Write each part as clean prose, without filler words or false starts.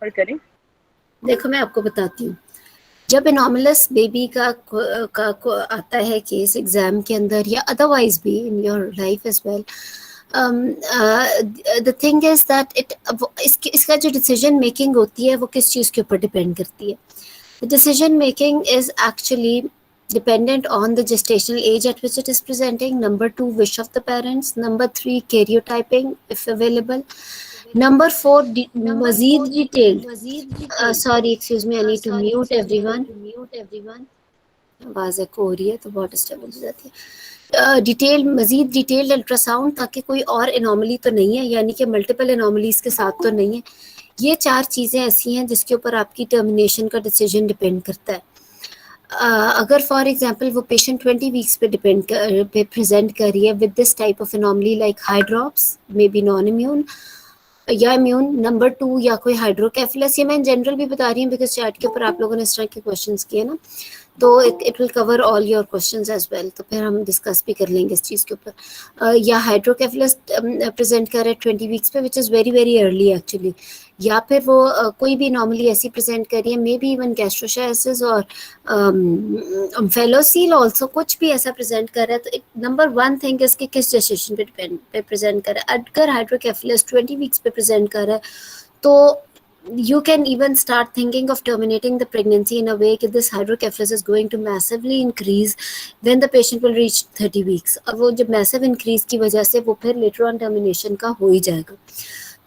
Refer करें? देखो मैं आपको बताती हूँ, जब एनोमलस बेबी का आता है केस एग्जाम के अंदर या अदरवाइज भी in your life as well, the thing is that इसका जो डिसीजन मेकिंग होती है वो किस चीज़ के ऊपर डिपेंड करती है. The decision making is actually dependent on the gestational age at which it is presenting. Number 2, wish of the parents. Number 3, karyotyping if available. Number 4, mazid detailed. Sorry, excuse me, I need to mute everyone. आवाज़ एको हो रही है तो बहुत disturbance हो जाती है. मजीद detailed ultrasound, ताकि कोई और एनॉमली तो नहीं है, यानी कि मल्टीपल एनॉमलीज के साथ तो नहीं है. ये 4 चीज़ें ऐसी हैं जिसके ऊपर आपकी टर्मिनेशन का डिसीजन डिपेंड करता है. अगर फॉर एग्जांपल वो पेशेंट 20 वीक्स पे प्रेजेंट कर रही है with this type of anomaly like high drops, may be non immune या इम्यून. नंबर 2, या कोई हाइड्रोकेफलस. ये मैं इन जनरल भी बता रही हूँ बिकॉज चैट के ऊपर आप लोगों ने इस तरह के क्वेश्चंस किए ना, तो it will cover all your questions as well. तो फिर हम डिस्कस भी कर लेंगे इस चीज़ के ऊपर. या हाइड्रोकेफलस प्रेजेंट कर रहे 20 वीक्स पे, विच is very very early actually. या फिर वो कोई भी नॉर्मली ऐसी प्रेजेंट कर रही है, मे बी इवन गैस्ट्रोशाइसिस और फेलोसील ऑल्सो, कुछ भी ऐसा प्रेजेंट कर रहा है. तो नंबर 1 थिंग इसके किस जेस्टेशन पे प्रेजेंट कर रहा है. अगर हाइड्रोकेफलस 20 वीक्स पे प्रेजेंट कर रहा है तो you can even start thinking of terminating the pregnancy in a way that this hydrocephalus is going to massively increase when the patient will reach 30 weeks. और वो जब massive increase की वजह से वो फिर later on termination का हो ही जाएगा.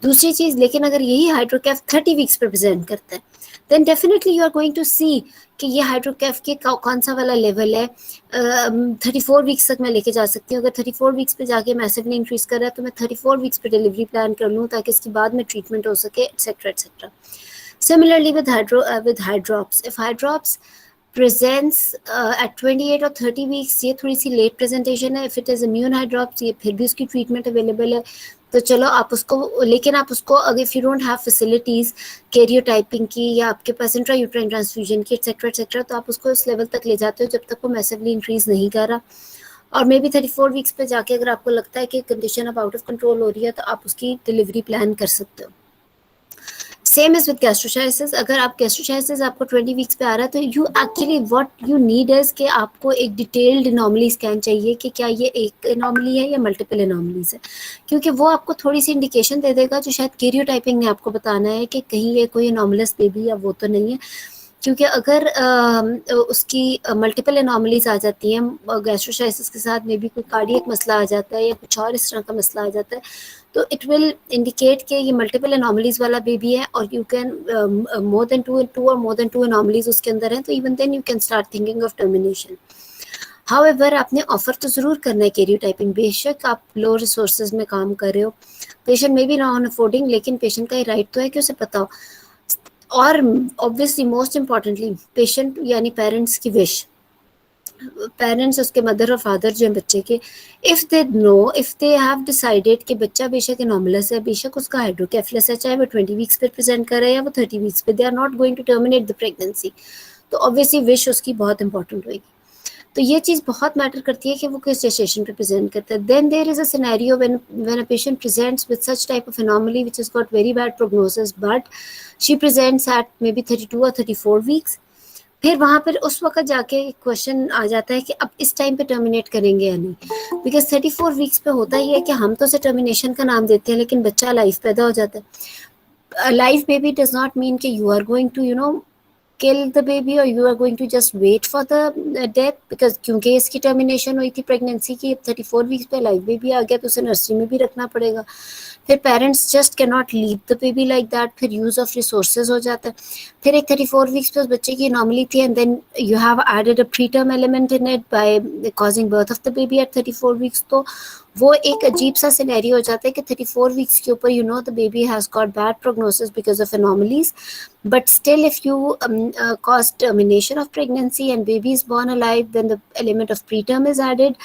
दूसरी चीज़, लेकिन अगर यही हाइड्रोकैफ 30 वीक्स पे प्रेजेंट करता है, then definitely you are going to see कि ये हाइड्रोकैफ के कौन सा वाला लेवल है. 34 वीक्स तक मैं लेके जा सकती हूँ. अगर 34 वीक्स पे जाके मैसिवली इंक्रीज कर रहा है तो मैं 34 वीक्स पे डिलीवरी प्लान कर लूँ ताकि इसके बाद में ट्रीटमेंट हो सके, etcetera etcetera. Similarly with hydrops, if hydrops presents at 28 or 30 weeks, ये थोड़ी सी लेट प्रेजेंटेशन है. If it is immune hydrops, ये फिर भी उसकी ट्रीटमेंट अवेलेबल है. तो चलो आप उसको, लेकिन आप उसको अगर if you don't have facilities karyotyping की या आपके पास इंट्रायूट्राइन ट्रांसफ्यूजन की एक्सेट्रा एक्सेट्रा, तो आप उसको उस लेवल तक ले जाते हो जब तक वो मैसिवली इंक्रीज नहीं कर रहा. और मे बी 34 वीक्स पे जाके अगर आपको लगता है कि कंडीशन अब आउट ऑफ कंट्रोल हो रही है तो आप उसकी डिलीवरी प्लान कर सकते हो. Same is with gastroschisis. अगर आप गैस्ट्रोशाइसिस आपको 20 वीक्स पे आ रहा है तो you actually what you need is कि आपको एक डिटेल्ड एनॉमली स्कैन चाहिए कि क्या ये एक एनॉमली है या मल्टीपल एनॉमलीज है, क्योंकि वो आपको थोड़ी सी इंडिकेशन दे देगा जो शायद कैरियोटाइपिंग ने आपको बताना है कि कहीं ये कोई एनॉमलस बेबी या वो तो नहीं है. क्योंकि अगर उसकी मल्टीपल एनॉमलीज आ जाती हैं गैस्ट्रोशाइसिस के साथ, में भी कोई कार्डियक मसला आ जाता है या कुछ और इस तरह का मसला आ जाता है, तो इट विल इंडिकेट कि ये मल्टीपल एनॉमलीज वाला बेबी है और you can more than two और मोर देन 2 एनॉमलीज उसके अंदर हैं, तो even then you can start thinking of termination. However आपने ऑफर तो ज़रूर करना है कैरियोटाइपिंग. बेशक आप लो रिसोर्सेज में काम कर रहे हो, पेशेंट में भी नॉन अफोर्डिंग, लेकिन पेशेंट का ये राइट तो है कि उसे पता हो. और ऑब्वियसली मोस्ट इम्पॉर्टेंटली पेशेंट यानी पेरेंट्स की विश, पेरेंट्स उसके मदर और फादर जो है बच्चे के, इफ़ दे हैव डिसाइडेड कि बच्चा बेशक एनॉमलस है, बेशक उसका हाइड्रोकेफलस है, चाहे वो 20 वीक्स पे प्रेजेंट कर रहा है या वो 30 वीक्स पे, they are not going to terminate the pregnancy. तो ऑब्वियसली विश उसकी बहुत इंपॉर्टेंट होगी. तो ये चीज़ बहुत मैटर करती है कि वो किस जेस्टेशन पे प्रेजेंट करता है. Then there is a scenario when a patient presents with such type of anomaly which has got very bad prognosis, but she presents at maybe 32 और 34 वीक्स. फिर वहाँ पर उस वक्त जाके क्वेश्चन आ जाता है कि अब इस टाइम पे टर्मिनेट करेंगे या नहीं, बिकॉज 34 वीक्स पे होता ही है कि हम तो उसे टर्मिनेशन का नाम देते हैं लेकिन बच्चा लाइफ पैदा हो जाता है. Life baby does not mean कि you are going to kill the baby or you are going to just wait for the death, because क्योंकि इसकी टर्मिनेशन हुई थी प्रेगनेंसी की, 34 वीक्स पे लाइव बेबी आ गया तो उसे नर्सरी में भी रखना पड़ेगा. फिर parents just can not leave the baby like that, फिर यूज़ ऑफ रिसोर्सेज हो जाता है. फिर एक 34 वीक्स पे उस बच्चे की नॉर्मली थी and then you have added a preterm element in it by causing birth of the baby at 34 weeks. तो वो एक अजीब सा सिनेरियो हो जाता है कि 34 वीक्स के ऊपर the baby has got bad prognosis because of anomalies, but still if you cause termination of pregnancy and baby is born alive, then the element of preterm is added.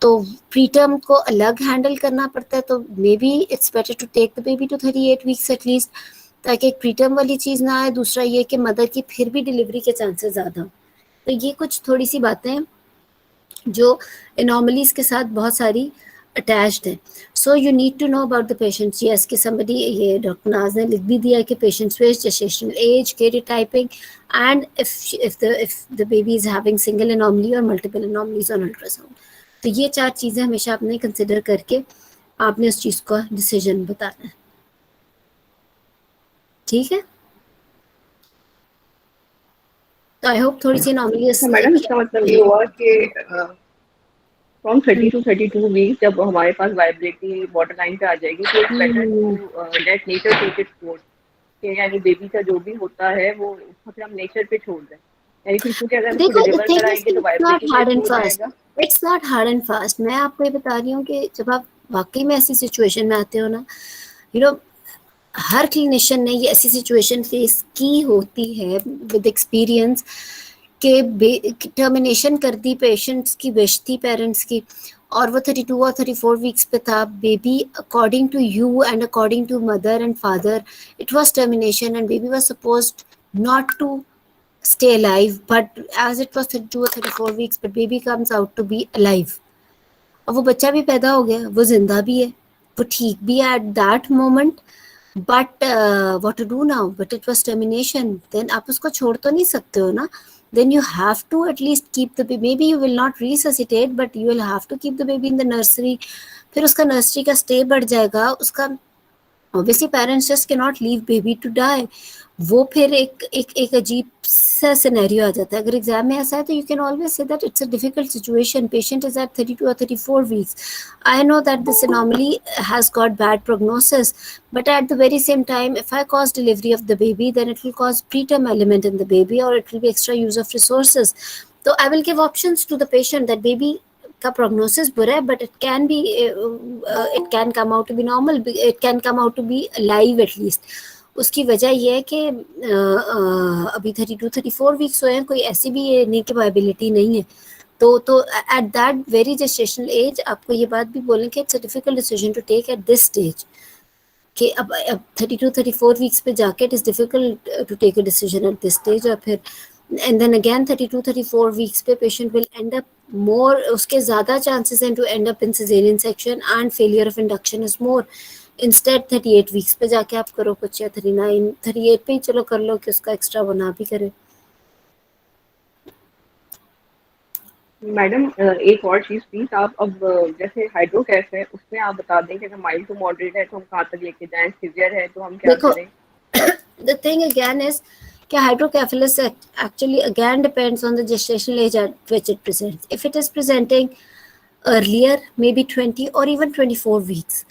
तो preterm को अलग handle करना पड़ता है, तो maybe it's better to take the baby to 38 weeks at least, ताकि एक preterm वाली चीज़ ना आए. दूसरा ये कि मदर की फिर भी डिलीवरी के चांसेस ज़्यादा. तो ये कुछ थोड़ी सी बातें हैं जो एनॉमलीज के साथ बहुत सारी अटैच्ड है. So you need to know about the patients. Yes कि समबडी, ये डॉक्टर नाज ने लिख भी दिया कि patients which, gestational age, karyotyping, and if the baby is having single anomaly or multiple anomalies on ultrasound. तो ये 4 चीज़ें हमेशा आपने कंसिडर करके आपने उस चीज़ का डिसीजन बताना है. ठीक है. तो आई होप थोड़ी सी अनोमलीज. मैडम इसका मतलब ये हुआ कि फ्रॉम 30 to 32 वीक जब हमारे पास वाइब्रेटरी बॉर्डर लाइन पे आ जाएगी तो it's better to let nature take its course, कि यानी बेबी का जो भी होता है वो फिर हम नेचर पे छोड़ दें. यानी फिर क्योंकि अगर हम देखो, डिलीवर कराएंगे तो वाइब्रेटरी पे हो जाएगा. It's not hard and fast. मैं आपको ये बता रही हूँ कि जब आप वाकई में ऐसी सिचुएशन में आते हो ना, यू नो, हर क्लिनिशियन ने ये ऐसी सिचुएशन फेस की होती है विद एक्सपीरियंस के टर्मिनेशन कर दी पेशेंट्स की, विश थी पेरेंट्स की, और वो 32 और 34 वीक्स पे था. Baby according to you and according to mother and father it was termination and baby was supposed not to stay alive, but as it was 32 or 34 weeks, but baby comes out to be alive. और वो बच्चा भी पैदा हो गया, वो जिंदा भी है, वो ठीक भी है at that moment, but what to do now? But it was termination. Then आप उसको छोड़ तो नहीं सकते हो ना. Then you have to at least keep the baby. Maybe you will not resuscitate, but you will have to keep the baby in the nursery. फिर उसका नर्सरी का स्टे बढ़ जाएगा. उसका obviously parents just cannot leave baby to die. वो फिर एक अजीब सा सिनेरियो आ जाता है. अगर एग्जाम में ऐसा है तो you can always say that it's a difficult situation. Patient is at 32 or 34 weeks. I know that this anomaly has got bad prognosis, but at the very same time, if I cause delivery of the baby, then it will cause preterm element in the baby, or it will be extra use of resources. So I will give options to the patient that baby का prognosis बुरा है, but it can be it can come out to be normal, it can come out to be alive at least. उसकी वजह ये है कि अभी 32-34 weeks हुए हैं, कोई ऐसी भी ये नहीं कि वायबिलिटी नहीं है. तो at that very gestational age आपको ये बात भी बोलें कि it's a difficult decision to take at this stage, कि अब 32-34 वीक्स पे जाके it is difficult to take a decision at this stage. और फिर एंड देन अगेन 32-34 वीक्स पे patient will end up more, उसके ज़्यादा चांसेस हैं to end up in caesarean section and failure of induction is more. Instead 38 weeks पे जाके आप करो कुछ, या 38 पे ही चलो कर लो कि उसका एक्स्ट्रा वो ना भी करे. मैडम एक और चीज प्लीज, आप अब जैसे हाइड्रोकैफ है उसमें आप बता दें कि अगर माइल्ड टू मॉडरेट है तो हम कहाँ तक लेके जाएं, सीवियर है तो हम क्या करें. द थिंग अगेन इज कि hydrocephalus actually again depends on the gestational age at which it presents. If it is presenting earlier, maybe 20 or even 24 weeks,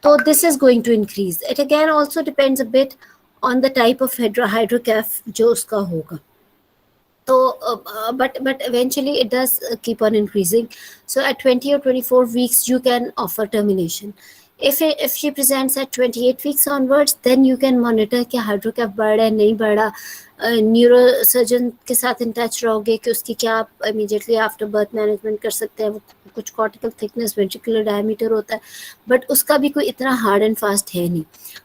so this is going to increase. It again also depends a bit on the type of hydrocaph जो उसका होगा. So but eventually it does keep on increasing. So at 20 or 24 weeks you can offer termination. If she presents at 28 weeks onwards, then you can monitor कि hydrocaph बढ़ रहा है नहीं बढ़ रहा. न्यूरोसर्जन के साथ इन टच रहोगे कि उसकी क्या आप इमीडिएटली आफ्टर बर्थ मैनेजमेंट कर सकते हैं. वो कुछ कॉर्टिकल थिकनेस, वेंट्रिकुलर डायमीटर होता है, बट उसका भी कोई इतना हार्ड एंड फास्ट है नहीं.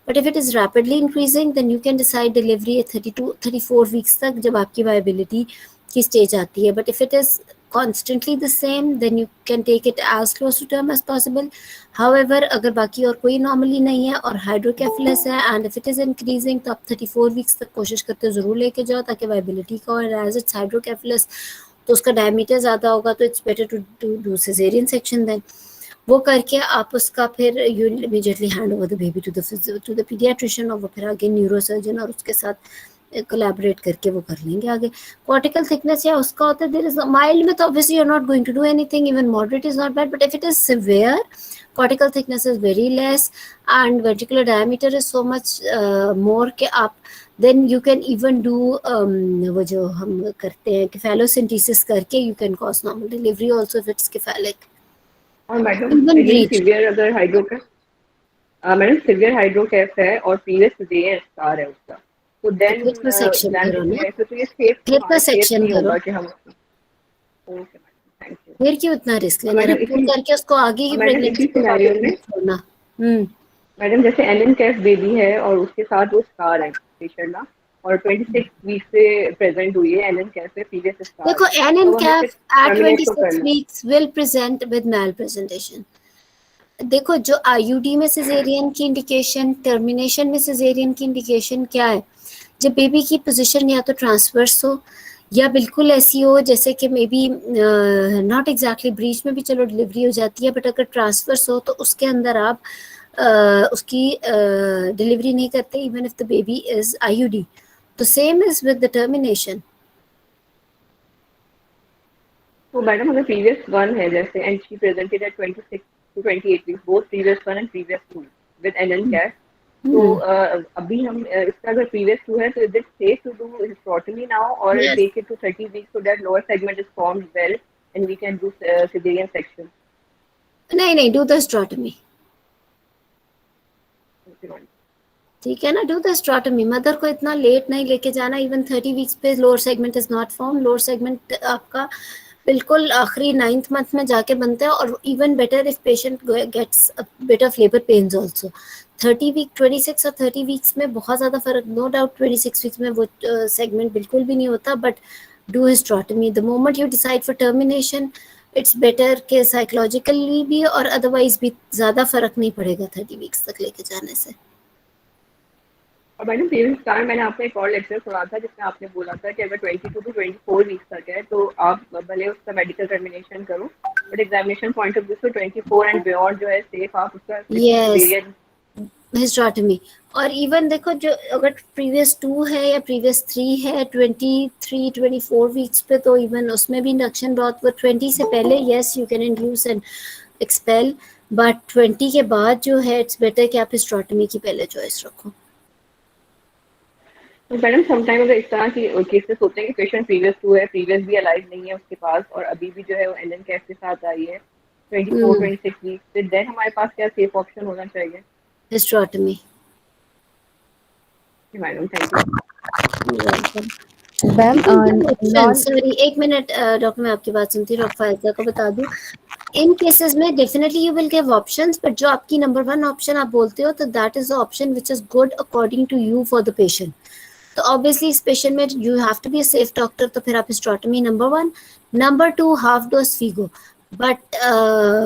But if it is rapidly increasing then you can decide delivery 32-34 weeks तक, जब आपकी वायबिलिटी की स्टेज आती है. But if it is constantly the same, then you can take it as close to term as possible. However, अगर बाकी और कोई anomaly नहीं है और hydrocephalus है and if it is increasing, तो आप 34 weeks तक कोशिश करते ज़रूर लेके जाओ ताकि viability का, और as it's hydrocephalus तो उसका diameter ज़्यादा होगा, तो it's better to do cesarean section then. वो करके आप उसका फिर you immediately hand over the baby to the pediatrician, और वो फिर आगे न्यूरोसर्जन और उसके साथ कोलैबोरेट करके वो कर लेंगे आगे. कॉर्टिकल थिकनेस या उसका होता है, देयर इज माइल्ड में तो obviously you are not going to do anything, even moderate is not bad, but if it is severe cortical thickness is very less and ventricular diameter is so much more कि आप then you can even do वो जो हम करते हैं cephalocentesis करके you can cause normal delivery also if it's cephalic. और madam severe अगर हाइड्रोकैफ, मैडम सीवियर हाइड्रोकैफ है और प्रीवियस सिजेरियन स्कार है उसका, तो देन फिर तो सेक्शन करो ना, तो ये सेफ, फिर तो सेक्शन करो कि हम. Okay madam, thank you. फिर क्यों इतना रिस्क लेना, रिपोर्ट करके उसको आगे ही प्रेगनेंसी में छोड़ना. मैडम जैसे एनएनकैफ बेबी है और उसके साथ वो स्कार है पेशेंट ना, और 26 वीक से प्रेजेंट हुई है एनएनकैफ से प्रीवियस स्कार. देखो एनएनकैफ at 26 weeks will present with mal presentation. देखो जो आईयूडी में सिजेरियन की इंडिकेशन, टर्मिनेशन में सिजेरियन की इंडिकेशन क्या है, जब बेबी की पोजीशन या तो ट्रांसवर्स हो या बिल्कुल ऐसी हो जैसे कि may be not exactly breach में भी चलो डिलीवरी हो जाती है, बट अगर ट्रांसवर्स हो तो उसके अंदर आप उसकी डिलीवरी नहीं करते even if the baby is IUD. तो same is with the termination. तो मैडम अगर प्रीवियस वन है जैसे and she presented at 26 to 28 weeks both previous one and previous two with एनएन कैप, तो अभी हम इसका अगर प्रीवियस टू है तो is it safe to do hysterotomy now और Yes. Take it to 30 weeks so that lower segment is formed well and we can do caesarean section? नहीं नहीं, डू द हिस्टेरोटमी। ठीक है ना, डू द हिस्टेरोटमी। मदर को इतना लेट नहीं लेके जाना, इवन 30 वीक्स पे lower segment is not form. Lower segment आपका बिल्कुल आखिरी 9th मंथ में जाके बनता है, और even better if patient gets bit of labour pains also. 30 week 26 और 30 वीक्स में बहुत ज़्यादा फर्क, नो डाउट 26 वीक्स में वो सेगमेंट बिल्कुल भी नहीं होता, but do hysterotomy the moment you decide for termination. It's better के साइकोलॉजिकली भी और अदरवाइज भी ज़्यादा फर्क नहीं पड़ेगा 30 वीक्स तक लेके जाने से। और मैडम प्रीवियस टाइम मैंने आपका एक और लेक्चर सुना था जिसमें आपने बोला था कि अगर 22 to 24 वीक्स तक है तो आप भले उसका मेडिकल टर्मिनेशन करो, but examination point of view से 24 एंड बियॉन्ड जो है सेफ आप उसका यस, वेरिएंट हिस्टेरोटमी। और इवन देखो जो अगर प्रीवियस 2 है या प्रीवियस 3 है 23-24 वीक्स पे, तो इवन उसमें भी इंडक्शन बहुत, वो 20 से पहले yes you can induce and expel, but 20 के बाद जो है इट्स बेटर कि आप हिस्टेरोटमी की पहले चॉइस रखो। तो मैडम समटाइम अगर इस तरह की केसेस होते हैं कि पेशेंट प्रीवियस टू है, प्रीवियस भी अलाइव नहीं है उसके पास और अभी भी जो है वो एनएन कैफ के साथ आई है 24-26 वीक्स, तो देन हमारे पास क्या सेफ ऑप्शन होना चाहिए? Hysterotomy. Madam thank you. Ma'am sorry एक मिनट डॉक्टर, मैं आपकी बात सुनती हूँ। डॉक्टर फायजा को बता दूं, इन केसेस में definitely you will give options, but जो आपकी नंबर 1 ऑप्शन आप बोलते हो तो that is the option which is good according to you for the patient. तो ऑब्वियसली इस पेशेंट में you have to be a safe doctor, तो फिर आप hysterotomy number 1, number 2 half dose FIGO, but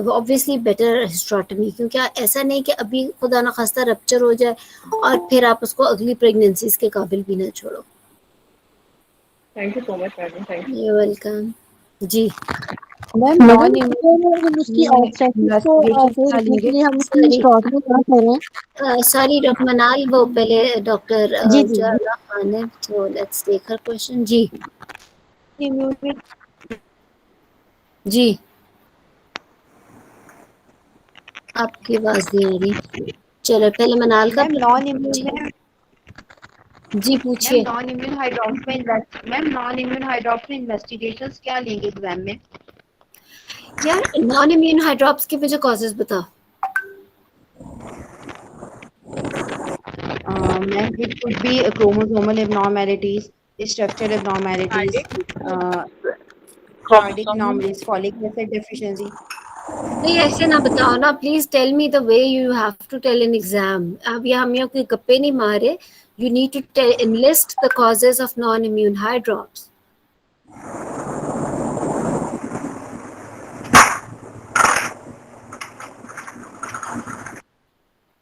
obviously better hysterotomy, क्योंकि ऐसा नहीं कि अभी खुदा ना खास्ता रप्चर हो जाए और फिर आप उसको अगली प्रेगनेंसीज के काबिल भी ना छोड़ो। Thank you so much madam, thank you. You welcome जी। मैम नॉन इन्वेजिव उसकी ऑब्स्टेट्रिक्स को देखने के लिए हम उसकी हिस्टेरोटमी क्या करें? सॉरी डॉक्टर मनाल, वो पहले डॉक्टर जी जी जारा खान है, तो लेट्स टेक हर क्वेश्चन। जी जी, आपकी आवाज नहीं आ रही। चलो पहले मनाल का मैम नॉन इम्यून में जी पूछिए। नॉन इम्यून हाइड्रॉक्स में इन्वेस्टिगेशंस क्या लेंगे एग्जाम में? यार नॉन इम्यून हाइड्रॉप्स के मुझे कॉजेज बताओ। Ma'am it could be chromosomal abnormalities, structural abnormalities, cardiac anomalies, folic acid deficiency. नहीं ऐसे ना बताओ ना, please tell me the way you have to tell in exam. अब ये हम यहाँ कोई गप्पे नहीं मारे, you need to enlist the causes of non-immune high drops.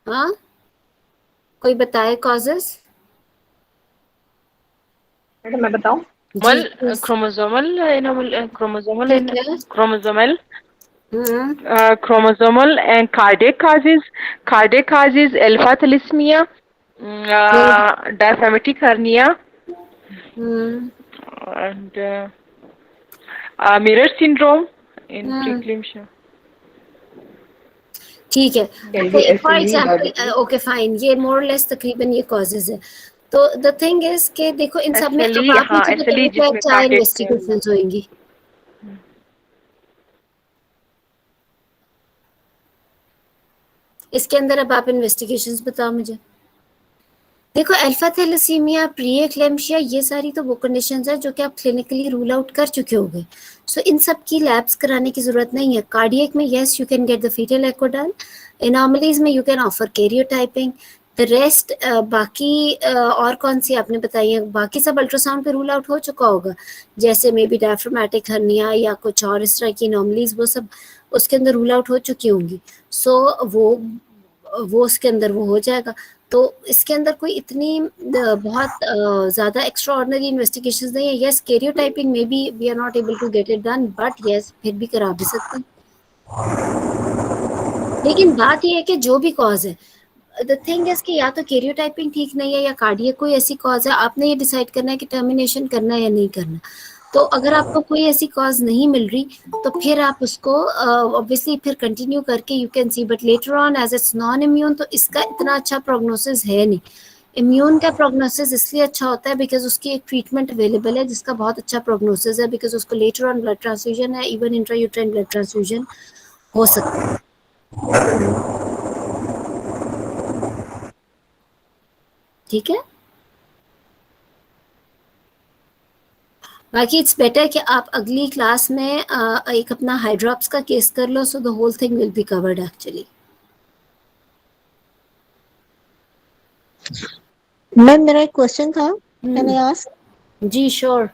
हाँ, कोई बताए causes? मैडम मैं बताऊं? chromosomal and cardiac causes. Cardiac causes alpha thalassemia, diaphragmatic hernia, and mirror syndrome in preeclampsia. ठीक है, फॉर एग्जाम्पल ओके फाइन, ये more less तकरीबन ये कॉजेज है। तो द थिंग इज के देखो इन सब में अब आप मुझे बताइए क्या इन्वेस्टिगेशंस होंगी। इसके अंदर अब आप इन्वेस्टिगेशंस बताओ मुझे। देखो अल्फा थैलेसीमिया, प्री-एक्लेम्पशिया, ये सारी तो वो कंडीशंस है जो कि आप क्लिनिकली रूल आउट कर चुके होंगे। सो इन सब की लैब्स कराने की जरूरत नहीं है। कार्डियक में yes you can get the fetal एकोडाल, एनॉमलीज में you can offer karyotyping, the rest बाकी और कौन सी आपने बताई है, बाकी सब अल्ट्रासाउंड पे रूल आउट हो चुका होगा, जैसे मे बी डायफ्रामेटिक हर्निया या कुछ और इस तरह की एनॉमलीज, वो सब उसके अंदर रूल आउट हो चुकी होंगी, सो वो उसके अंदर वो हो जाएगा। तो इसके अंदर कोई इतनी बहुत ज़्यादा एक्स्ट्रा ऑर्डिनरी इन्वेस्टिगेशन नहीं है। Yes, karyotyping maybe we are not able to get it done, but yes फिर भी करा भी सकते हैं। लेकिन बात ये है कि जो भी कॉज है, द थिंग इज कि या तो कैरियोटाइपिंग ठीक नहीं है या कार्डियक कोई ऐसी कॉज है, आपने ये डिसाइड करना है कि टर्मिनेशन करना है या नहीं करना। तो अगर आपको कोई ऐसी कॉज नहीं मिल रही तो फिर आप उसको ऑब्वियसली फिर कंटिन्यू करके you can see, but later on as it's non immune तो इसका इतना अच्छा प्रोग्नोसिस है नहीं। इम्यून का प्रोग्नोसिस इसलिए अच्छा होता है बिकॉज उसकी एक ट्रीटमेंट अवेलेबल है जिसका बहुत अच्छा प्रोग्नोसिस है, बिकॉज उसको लेटर ऑन ब्लड ट्रांसफ्यूजन है, इवन इंट्रायूट्राइन ब्लड ट्रांसफ्यूजन हो सकता है। ठीक है, बाकी इट्स बेटर कि आप अगली क्लास में एक अपना हाइड्रॉप्स का केस कर लो, so the whole thing will be covered actually. Ma'am मेरा एक क्वेश्चन था, कैन आई आस्क? जी श्योर।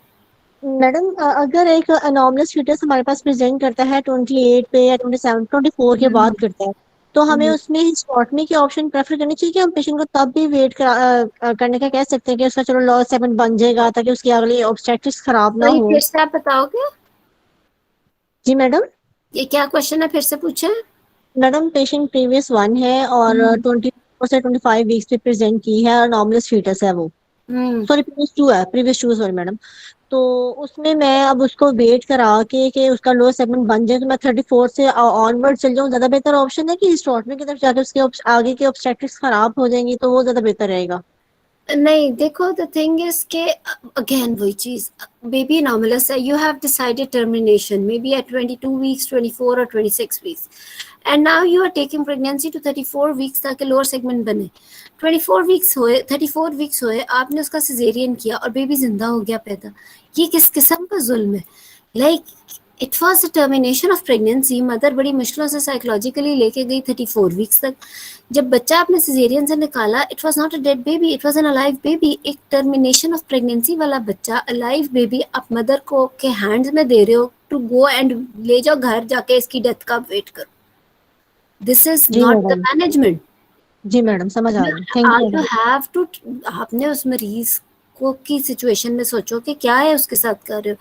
मैडम अगर एक अनॉमलस फीटस हमारे पास प्रेजेंट करता है 28 पे या 27 24 के बाद करता है, तो हमें उसमें हिस्टेरेक्टमी की ऑप्शन प्रेफर करनी चाहिए कि हम पेशेंट को तब भी वेट करने का कह सकते हैं कि उसका चलो लॉ 7 बन जाएगा ताकि उसकी अगली ऑब्स्टेट्रिक्स खराब ना हो? फिर से आप बताओगे? जी मैडम, ये क्या क्वेश्चन है, फिर से पूछे। मैडम पेशेंट प्रीवियस 1 है और 24 से 25 वीक्स पे प्रेजेंट की है, अनॉमलस फीटस है वो, सॉरी प्रीवियस 2 सॉरी मैडम। तो उसमें मैं अब उसको वेट करा के कि उसका लो सेगमेंट बन जाए तो मैं 34 से ऑनवर्ड चल जाऊँ, ज्यादा बेहतर ऑप्शन है कि हिस्टेरेक्टमी की तरफ जाके उसके आगे की ऑब्स्टेट्रिक्स खराब हो जाएंगी तो वो ज्यादा बेहतर रहेगा? नहीं, देखो द थिंग इज के अगेन वही चीज, बेबी अनॉमलस है, you have decided termination maybe at 22 weeks, 24 और 26 weeks, and now you are taking pregnancy to 34 weeks ताकि लोअर सेगमेंट बने। 24 वीक्स हुए, 34 वीक्स हुए, आपने उसका सिजेरियन किया और बेबी जिंदा हो गया पैदा। ये किस किस्म का जुल्म है? Like it was the termination of pregnancy. Mother बड़ी मुश्किलों से साइकोलॉजिकली लेके गई 34 वीक्स तक। जब बच्चा आपने सिजेरियन से निकाला, it was not a dead baby, it was an alive baby. एक टर्मिनेशन ऑफ प्रेगनेंसी वाला बच्चा, अलाइव बेबी, आप मदर को के हैंड्स में दे रहे हो टू गो एंड ले जाओ घर जाके इसकी डेथ का वेट करो। दिस इज जी नॉट द मैडम, मैनेजमेंट। जी मैडम समझ आ रही, thank you you madam. Have to, आपने उस मरीज को की सिचुएशन में सोचो कि क्या है उसके साथ कर रहे हो।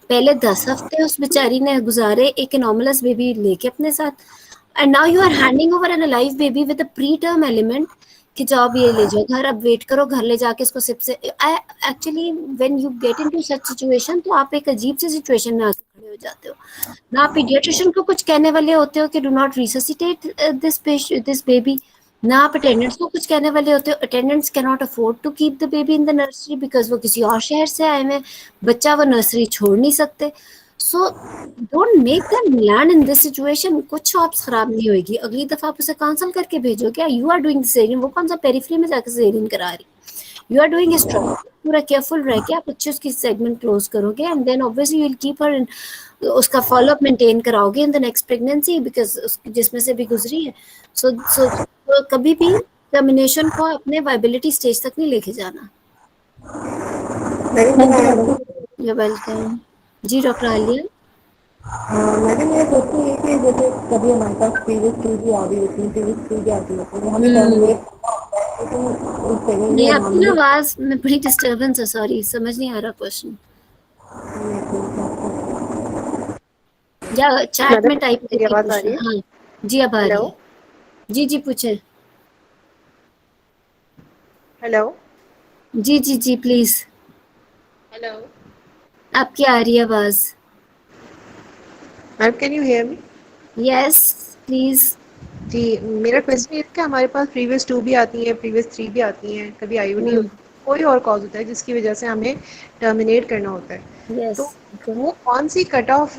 पहले 10 हफ्ते उस बेचारी ने गुजारे एक एनॉमलस बेबी लेके अपने साथ, and now you are handing over an alive baby with a preterm element कि जाओ ये ले जाओ घर, अब वेट करो, घर ले जाके इसको सिप से। Actually when you get into such situation तो आप एक अजीब सी सिचुएशन में आके खड़े हो जाते हो ना। आप पीडियाट्रिशियन को कुछ कहने वाले होते हो कि do not resuscitate this baby, ना आप अटेंडेंट्स को कुछ कहने वाले होते हो। Attendants can not afford to keep the baby in the nursery because वो किसी और शहर से आए हुए, बच्चा वो नर्सरी छोड़ नहीं सकते। So don't make them land in this situation. कुछ ऑप्स खराब नहीं होगी, अगली दफा आप उसे काउंसल करके भेजो। क्या यू आर डूइंग सिजेरियन, वो कौन सा पेरिफेरी में जाकर सिजेरियन करा रही, यू आर डूइंग स्ट्रॉन्ग। पूरा केयरफुल रह के आप अच्छे उसकी सेगमेंट क्लोज करोगे and then obviously you will keep her in, उसका फॉलोअप मेंटेन कराओगे in the next pregnancy because जिसमें से भी गुजरी है। सो कभी भी टर्मिनेशन को अपने वायबिलिटी स्टेज तक नहीं लेके जाना। Thank you madam. You welcome. जी डॉक्टर आलिया। मैडम ये सोचती है कि जैसे कभी हमारे पास प्रीवियस टू भी आ गई होती है, प्रीवियस टू भी आती होती है, हमें टर्मिनेट करना होता है लेकिन उस सेकंड नहीं, में आपकी ना आवाज में बड़ी डिस्टर्बेंस है, सॉरी समझ नहीं आ रहा क्वेश्चन, या चैट में टाइप मेरी करके आवाज आ पूछ रही लो। है? हाँ जी अब आ रही हेलो है। जी जी पूछे। हेलो जी जी जी प्लीज, हेलो आपकी आ रही है आवाज। Ma'am, can you hear me? Yes please. जी, मेरा क्वेश्चन ये है कि हमारे पास प्रीवियस 2 भी आती हैं, प्रीवियस 3 भी आती हैं, कभी आईयूडी होती है, कोई और कॉज होता है जिसकी वजह से हमें टर्मिनेट करना होता है। यस तो वो कौन सी कट ऑफ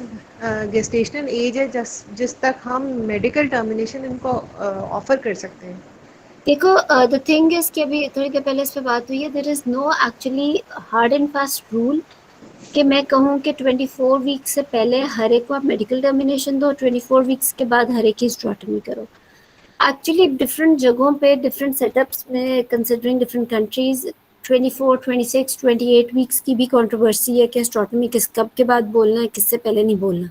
गेस्टेशनल एज है जिस तक हम मेडिकल टर्मिनेशन इनको ऑफर कर सकते हैं? देखो द थिंग इज कि अभी थोड़ी देर पहले इस पे बात हुई है, there is no actually hard and fast rule कि मैं कहूँ कि 24 वीक्स से पहले हर एक को आप मेडिकल टर्मिनेशन दो, 24 वीक्स के बाद हर एक की हिस्टेरेक्टमी करो। एक्चुअली डिफरेंट जगहों पे डिफरेंट सेटअप्स में कंसिडरिंग डिफरेंट कंट्रीज 24, 26, 28 वीक्स की भी कंट्रोवर्सी है कि हिस्टेरेक्टमी किस कब के बाद बोलना है, किससे पहले नहीं बोलना।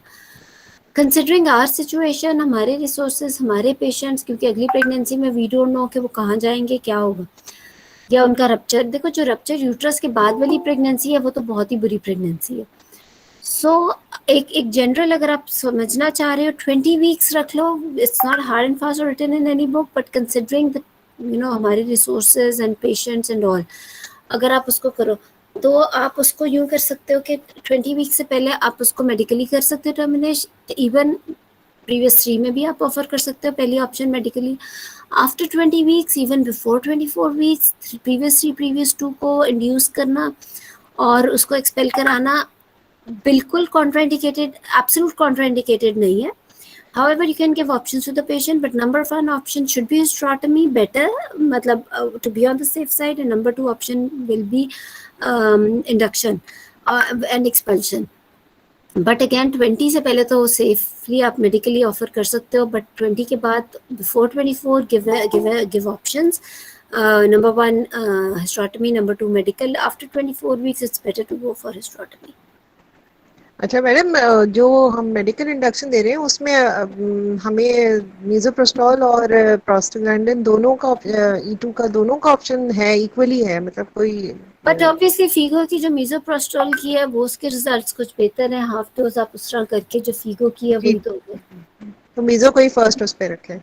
कंसिडरिंग आवर सिचुएशन, हमारे रिसोर्सेज, हमारे पेशेंट्स, क्योंकि अगली प्रेगनेंसी में वी डोंट नो कि वो कहाँ जाएंगे, क्या होगा, या उनका रप्चर, देखो जो रप्चर यूट्रस के बाद वाली प्रेगनेंसी है वो तो बहुत ही बुरी प्रेगनेंसी है। सो एक जनरल अगर आप समझना चाह रहे हो 20 वीक्स रख लो, it's not hard and fast और written in any book, but considering the हमारे resources and patients and all, अगर आप उसको करो तो आप उसको यूं कर सकते हो कि 20 वीक से पहले आप उसको मेडिकली कर सकते हो टर्मिनेशन, इवन प्रीवियस 3 में भी आप ऑफर कर सकते हो पहली option medically. After 20 weeks, even before 24 weeks, previous 3 previous 2 को इंड्यूस करना और उसको एक्सपेल कराना बिल्कुल कॉन्ट्राइंडिकेटेड, एब्सोल्यूट कॉन्ट्राइंडिकेटेड नहीं है। However, you can give options to the patient, but number one option should be hysterotomy, better, matlab, to be on the safe side, and number 2 option will be induction and expulsion. But again 20 से पहले तो safely आप medically offer कर सकते हो, but 20 के बाद before 24 give options. Number 1 hysterotomy, number 2 medical. After 24 weeks it's better to go for hysterotomy. अच्छा मैडम, जो हम मेडिकल इंडक्शन दे रहे हैं उसमें हमें मीज़ोप्रोस्टोल और प्रोस्टाग्लैंडिन दोनों का E2 का दोनों का ऑप्शन है, इक्वली है, मतलब कोई? बट ऑब्वियसली फीगो की जो मीज़ोप्रोस्टोल की है वो उसके रिजल्ट्स कुछ बेहतर हैं, हाफ डोज आप उस तरह करके जो फीगो की है वही दोगे। तो मीज़ो को ही फर्स्ट उस पे रखें।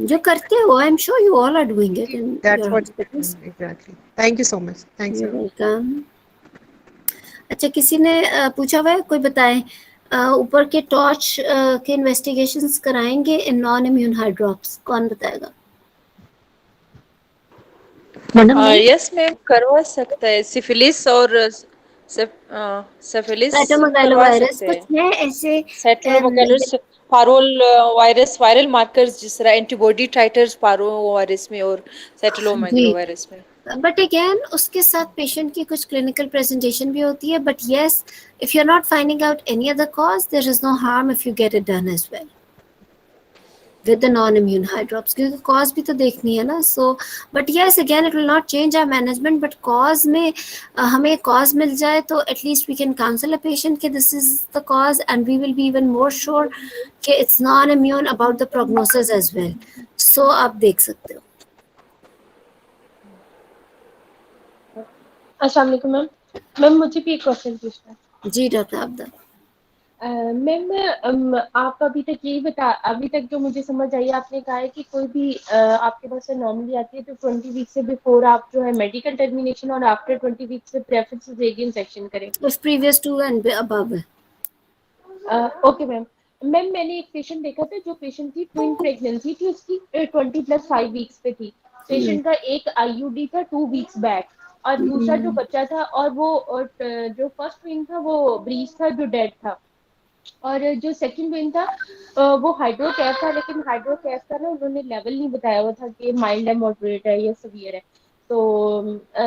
जो करते हो, I am sure you all are doing it in that's your what hospitals. Exactly. Thank you so much. Thanks. Welcome. अच्छा, किसी ने पूछा हुआ है, कोई बताएं ऊपर के टॉर्च के इन्वेस्टिगेशंस कराएंगे in non immune high drops, कौन बताएगा? मैडम यस मैम, करवा सकता है। सिफिलिस और सिफिलिस करवा साइटोमेगालोवायरस सकते हैं। कुछ है ऐसे cytomegalovirus, Parul virus, viral markers जिस तरह एंटीबॉडी टाइटर्स पारो वायरस में और साइटोमेगालोवायरस में। बट अगेन उसके साथ पेशेंट की कुछ क्लिनिकल प्रेजेंटेशन भी होती है, but yes if you are not finding out any other cause there is no harm if you get it done as well with the non-immune high drops, क्योंकि cause भी तो देखनी है ना। So but yes again it will not change our management, but cause में हमें cause मिल जाए तो at least we can counsel a patient कि this is the cause, and we will be even more sure कि it's non-immune about the prognosis as well. So आप देख सकते हो। अस्सलाम वालेकुम मैम, मुझे भी एक क्वेश्चन पूछना है। जी डॉक्टर आबदा। मैम आप अभी तक जो मुझे समझ आई, आपने कहा है कि कोई भी आपके पास नॉर्मली आती है तो 20 वीक से बिफोर आप जो है मेडिकल टर्मिनेशन और आफ्टर 20 वीक से प्रेफरेंस सेजेरियन सेक्शन करें। If previous 2 and above है। Okay ma'am. मैंने एक पेशेंट देखा था, जो पेशेंट की ट्विन प्रेगनेंसी थी, उसकी 20+5 वीक्स पे थी। पेशेंट का एक IUD था 2 वीक्स बैक, और दूसरा जो बच्चा था, और वो जो फर्स्ट ट्विन था वो ब्रीच था जो डेड था, और जो सेकंड ट्विन था वो हाइड्रोकैफ था, लेकिन हाइड्रोकैफ का ना उन्होंने लेवल नहीं बताया हुआ था कि माइल्ड है, मॉडरेट है या सीवियर है। तो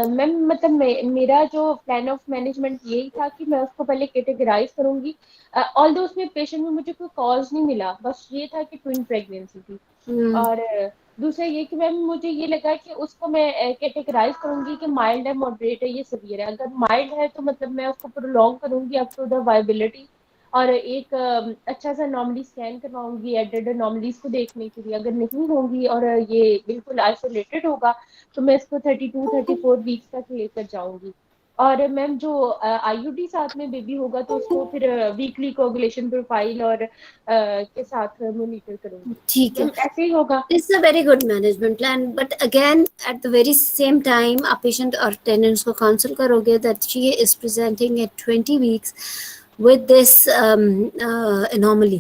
मैम मतलब मेरा जो प्लान ऑफ मैनेजमेंट यही था कि मैं उसको पहले कैटेगराइज करूंगी, ऑल्दो उसमें पेशेंट में मुझे कोई कॉज नहीं मिला, बस ये था कि ट्विन प्रेगनेंसी थी। और दूसरा ये कि मैम मुझे ये लगा कि उसको मैं कैटेगराइज करूंगी कि माइल्ड है, मॉडरेट है या सीवियर है। अगर माइल्ड है तो मतलब मैं उसको प्रोलॉन्ग करूंगी अप टू द वायबिलिटी, और एक अच्छा सा नॉर्मली स्कैन करवाऊंगी एडेड अनॉमलीज को देखने के लिए। अगर नहीं होंगी और ये बिल्कुल आइसोलेटेड होगा तो मैं इसको 32-34 वीक्स तक लेकर जाऊंगी। और मैम जो IUD साथ में बेबी होगा तो उसको फिर वीकली कोगुलेशन प्रोफाइल और के साथ मॉनिटर करूंगी। ठीक है, ऐसे ही होगा। It's a very good management plan, but again at the very same time आप patient और tenants को counsel करोगे that she is presenting at 20 weeks with this anomaly,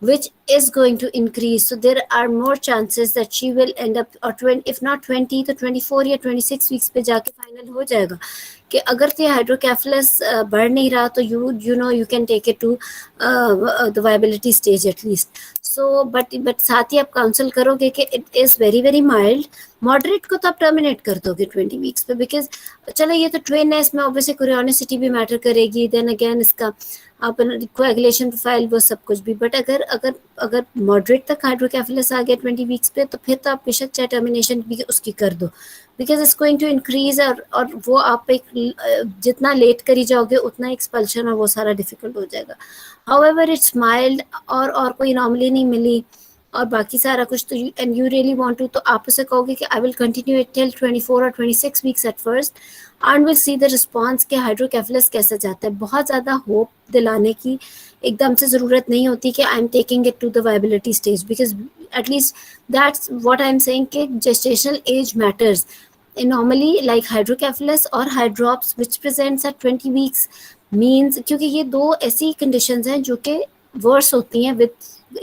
which is going to increase. So there are more chances that she will end up, or 20, if not 20 तो 24 या 26 weeks पे जाके final हो जाएगा कि अगर तो हाइड्रोकेफलस बढ़ नहीं रहा तो you know you can take it to the viability stage at least. So but साथ ही आप काउंसल करोगे कि it is very very mild, moderate को तो आप टर्मिनेट कर दोगे 20 वीक्स पे, बिकॉज चलो ये तो ट्रेन है, इसमें ऑब्वियसली कोरियोनिसिटी भी मैटर करेगी, देन अगेन इसका आप कोएगुलेशन प्रोफाइल वो सब कुछ भी, बट अगर अगर अगर मॉडरेट तक हाइड्रोकेफेलस आ गया 20 वीक्स पे, तो फिर तो आप बेशक चाहे टर्मिनेशन भी उसकी कर दो, because it's going to increase, और वो आप एक जितना लेट करी जाओगे उतना एक्सपल्शन और वो सारा डिफिकल्ट हो जाएगा. हाउएवर इट्स माइल्ड और कोई नॉर्मली नहीं मिली और बाकी सारा कुछ, तो and you really want to, तो आप उसे कहोगे कि I will continue it till 24 और 26 weeks at first and will see the response के हाइड्रोकेफेलस कैसे जाता है. बहुत ज़्यादा होप दिलाने की एकदम से ज़रूरत नहीं होती कि I am taking it to the viability stage, because at least that's what I am saying कि gestational age matters normally, like hydrocephalus और hydrops which presents at 20 weeks means, क्योंकि ये दो ऐसी कंडीशंस हैं जो कि वर्स होती हैं with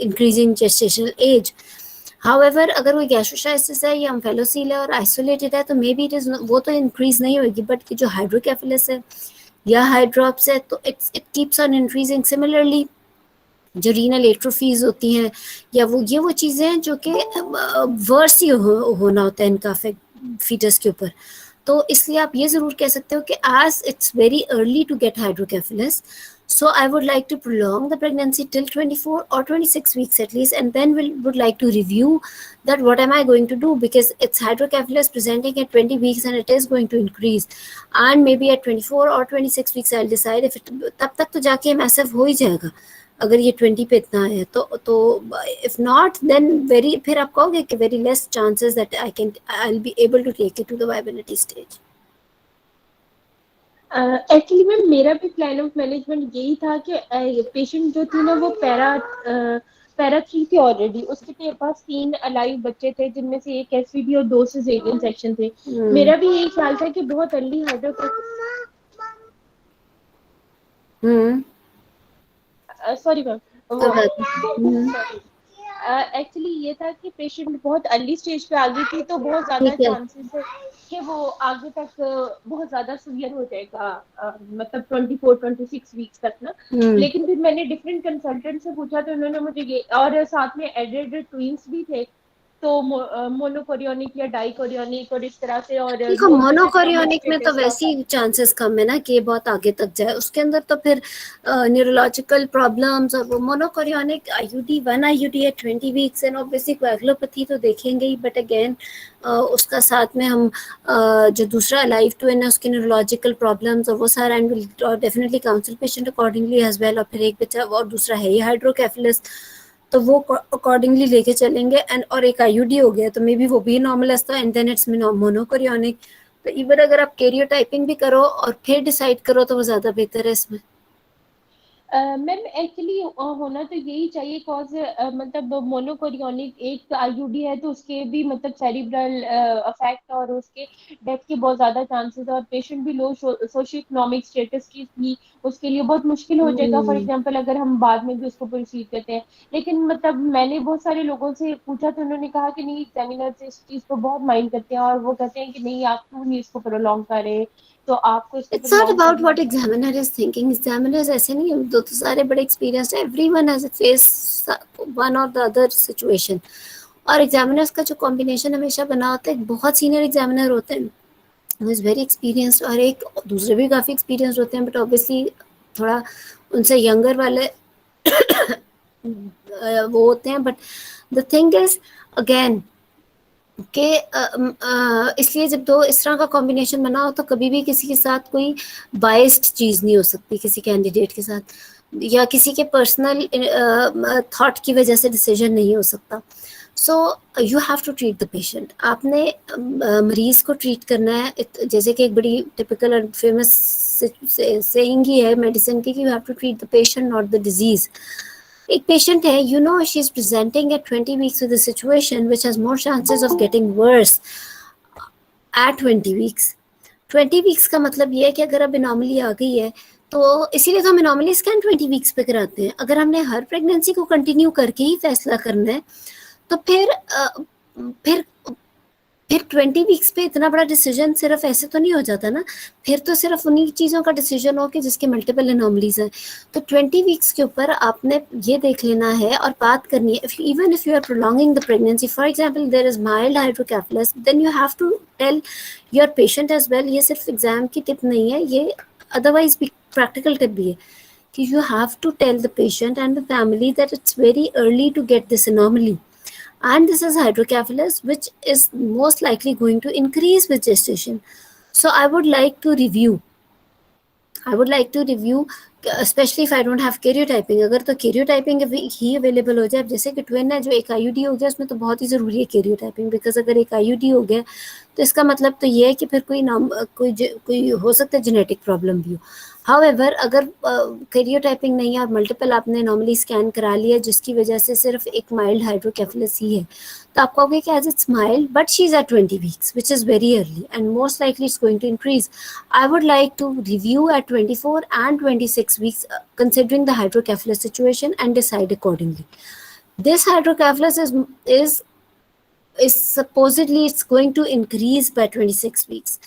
increasing gestational age. However अगर वो गैस्ट्रोसाइटिस है या अम्फेलोसील है और आइसोलेटेड है तो मे बी इट इज, वो तो इंक्रीज नहीं होगी, बट जो हाइड्रोकेफेलस है या हाइड्रोप्स है तो it keeps on increasing. Similarly जो रीनल एट्रोफीज होती हैं या वो चीज़ें हैं जो कि वर्स ही होना होता है इनका फीटस के ऊपर. तो इसलिए आप ये ज़रूर कह सकते हो कि as it's very early to get hydrocephalus, so I would like to prolong the pregnancy till 24 or 26 weeks at least, and then would like to review that what am I going to do, because it's hydrocephalus presenting at 20 weeks and it is going to increase, and maybe at 24 or 26 weeks I'll decide if it, तब तक तो जाके massive हो ही जाएगा अगर ये 20 पे इतना है तो if not then very, फिर आप कहोगे कि very less chances that I'll be able to take it to the viability stage. Actually ma'am मेरा भी प्लान ऑफ मैनेजमेंट यही था कि पेशेंट जो थी ना वो पैरा 3 थी ऑलरेडी, उसके पास 3 अलाइव बच्चे थे जिनमें से एक एसवीडी और 2 सिजेरियन सेक्शन थे. मेरा भी यही ख्याल था कि बहुत अर्ली सॉरी मैम, एक्चुअली ये था कि पेशेंट बहुत अर्ली स्टेज पे आ गई थी, तो बहुत ज्यादा चांसेस है कि वो आगे तक बहुत ज्यादा सीवियर हो जाएगा, मतलब 24-26 वीक्स तक ना. लेकिन फिर मैंने डिफरेंट कंसल्टेंट से पूछा तो उन्होंने मुझे ये, और साथ में एडेड ट्विंस भी थे, तो मोनोकोरियोनिक या डाइकोरियोनिक और इस तरह से. और देखो मोनोकोरियोनिक में तो वैसे ही चांसेस कम है ना कि ये बहुत आगे तक जाए, उसके अंदर तो फिर न्यूरोलॉजिकल प्रॉब्लम्स, और वो मोनोकोरियोनिक आईयूडी 1 आईयूडी है 20 वीक्स एंड ऑब्वियसली कोएगुलोपैथी तो देखेंगे ही, बट अगेन उसका साथ में हम जो दूसरा अलाइव ट्विन है उसके न्यूरोलॉजिकल प्रॉब्लम्स और वो सारा, and will definitely counsel patient accordingly as well. और फिर एक बच्चा और दूसरा है ये हाइड्रोकेफेलस, तो वो अकॉर्डिंगली लेके चलेंगे. एंड और एक आईयूडी हो गया तो मे बी वो भी नॉर्मलस था, एंड देन इट्स मोनोकोरियोनिक. तो इवन अगर आप कैरियोटाइपिंग भी करो और फिर डिसाइड करो तो वो ज़्यादा बेहतर है इसमें. मैम एक्चुअली होना तो यही चाहिए, कॉज मतलब मोनोकोरियोनिक एक आईयूडी है तो उसके भी मतलब सेरिब्रल अफेक्ट और उसके डेथ के बहुत ज़्यादा चांसेस है, और पेशेंट भी लो सोशो इकोनॉमिक स्टेटस की थी, उसके लिए बहुत मुश्किल हो जाएगा फॉर एग्जांपल अगर हम बाद में भी उसको प्रोसीड करते हैं. लेकिन मतलब मैंने बहुत सारे लोगों से पूछा तो उन्होंने कहा कि नहीं, एग्जामिनर्स इस चीज़ को बहुत माइंड करते हैं और वो कहते हैं कि नहीं आप क्यों नहीं इसको प्रोलॉन्ग करें, तो आपको It's not about what examiner is thinking. Examiners ऐसे नहीं, दो तो सारे बड़े experienced हैं. Everyone has faced one or the other situation. और examiners का जो combination हमेशा बना होता है, बहुत senior examiner होते हैं, who is very experienced, और एक दूसरे भी काफ़ी experienced होते हैं, but obviously थोड़ा उनसे younger वाले वो होते हैं. But the thing is again कि इसलिए जब दो इस तरह का कॉम्बिनेशन बना हो तो कभी भी किसी के साथ कोई बाइस्ड चीज़ नहीं हो सकती किसी कैंडिडेट के साथ, या किसी के पर्सनल थॉट की वजह से डिसीजन नहीं हो सकता. So you have to treat the patient. आपने मरीज़ को ट्रीट करना है, जैसे कि एक बड़ी टिपिकल और फेमस सेइंग ही है मेडिसिन की कि you have to treat the patient not the disease. एक पेशेंट है, you know she is presenting at 20 weeks with a situation which has more chances of getting worse at 20 weeks. 20 weeks का मतलब ये है कि अगर अब एनोमली आ गई है तो इसीलिए तो हम एनोमली स्कैन 20 weeks पे कराते हैं. अगर हमने हर प्रेगनेंसी को कंटिन्यू करके ही फैसला करना है तो फिर फिर 20 वीक्स पे इतना बड़ा डिसीजन सिर्फ ऐसे तो नहीं हो जाता ना, फिर तो सिर्फ उन्हीं चीज़ों का डिसीजन हो कि जिसके मल्टीपल एनोमलीज हैं। तो 20 वीक्स के ऊपर आपने ये देख लेना है और बात करनी है, even if you are prolonging the pregnancy, for example there is mild hydrocephalus, then you have to tell your patient as well. ये सिर्फ एग्जाम की टिप नहीं है, ये अदरवाइज भी प्रैक्टिकल टिप भी है कि you have to tell the patient and the family that it's very early to get this anomaly, and this is hydrocephalus which is most likely going to increase with gestation. So I would like to review, especially if I don't have karyotyping. अगर तो karyotyping ही available हो जाए, जैसे कि twin है जो एक IUD हो गया, उसमें तो बहुत ही ज़रूरी है karyotyping, बिकॉज अगर एक IUD हो गया तो इसका मतलब तो ये है कि फिर कोई हो सकता है जेनेटिक प्रॉब्लम भी हो। हाउएवर अगर कैरियोटाइपिंग नहीं है और मल्टीपल आपने नॉर्मली स्कैन करा लिया जिसकी वजह से सिर्फ एक माइल्ड हाइड्रोकेफेलस ही है, तो आप कहोगे कि as it's mild but she is at 20 weeks which is very early and most likely it's going to increase. I would like to review at 24 and 26 weeks considering the hydrocephalus situation and decide accordingly. This hydrocephalus is supposedly it's going to increase by 26 weeks,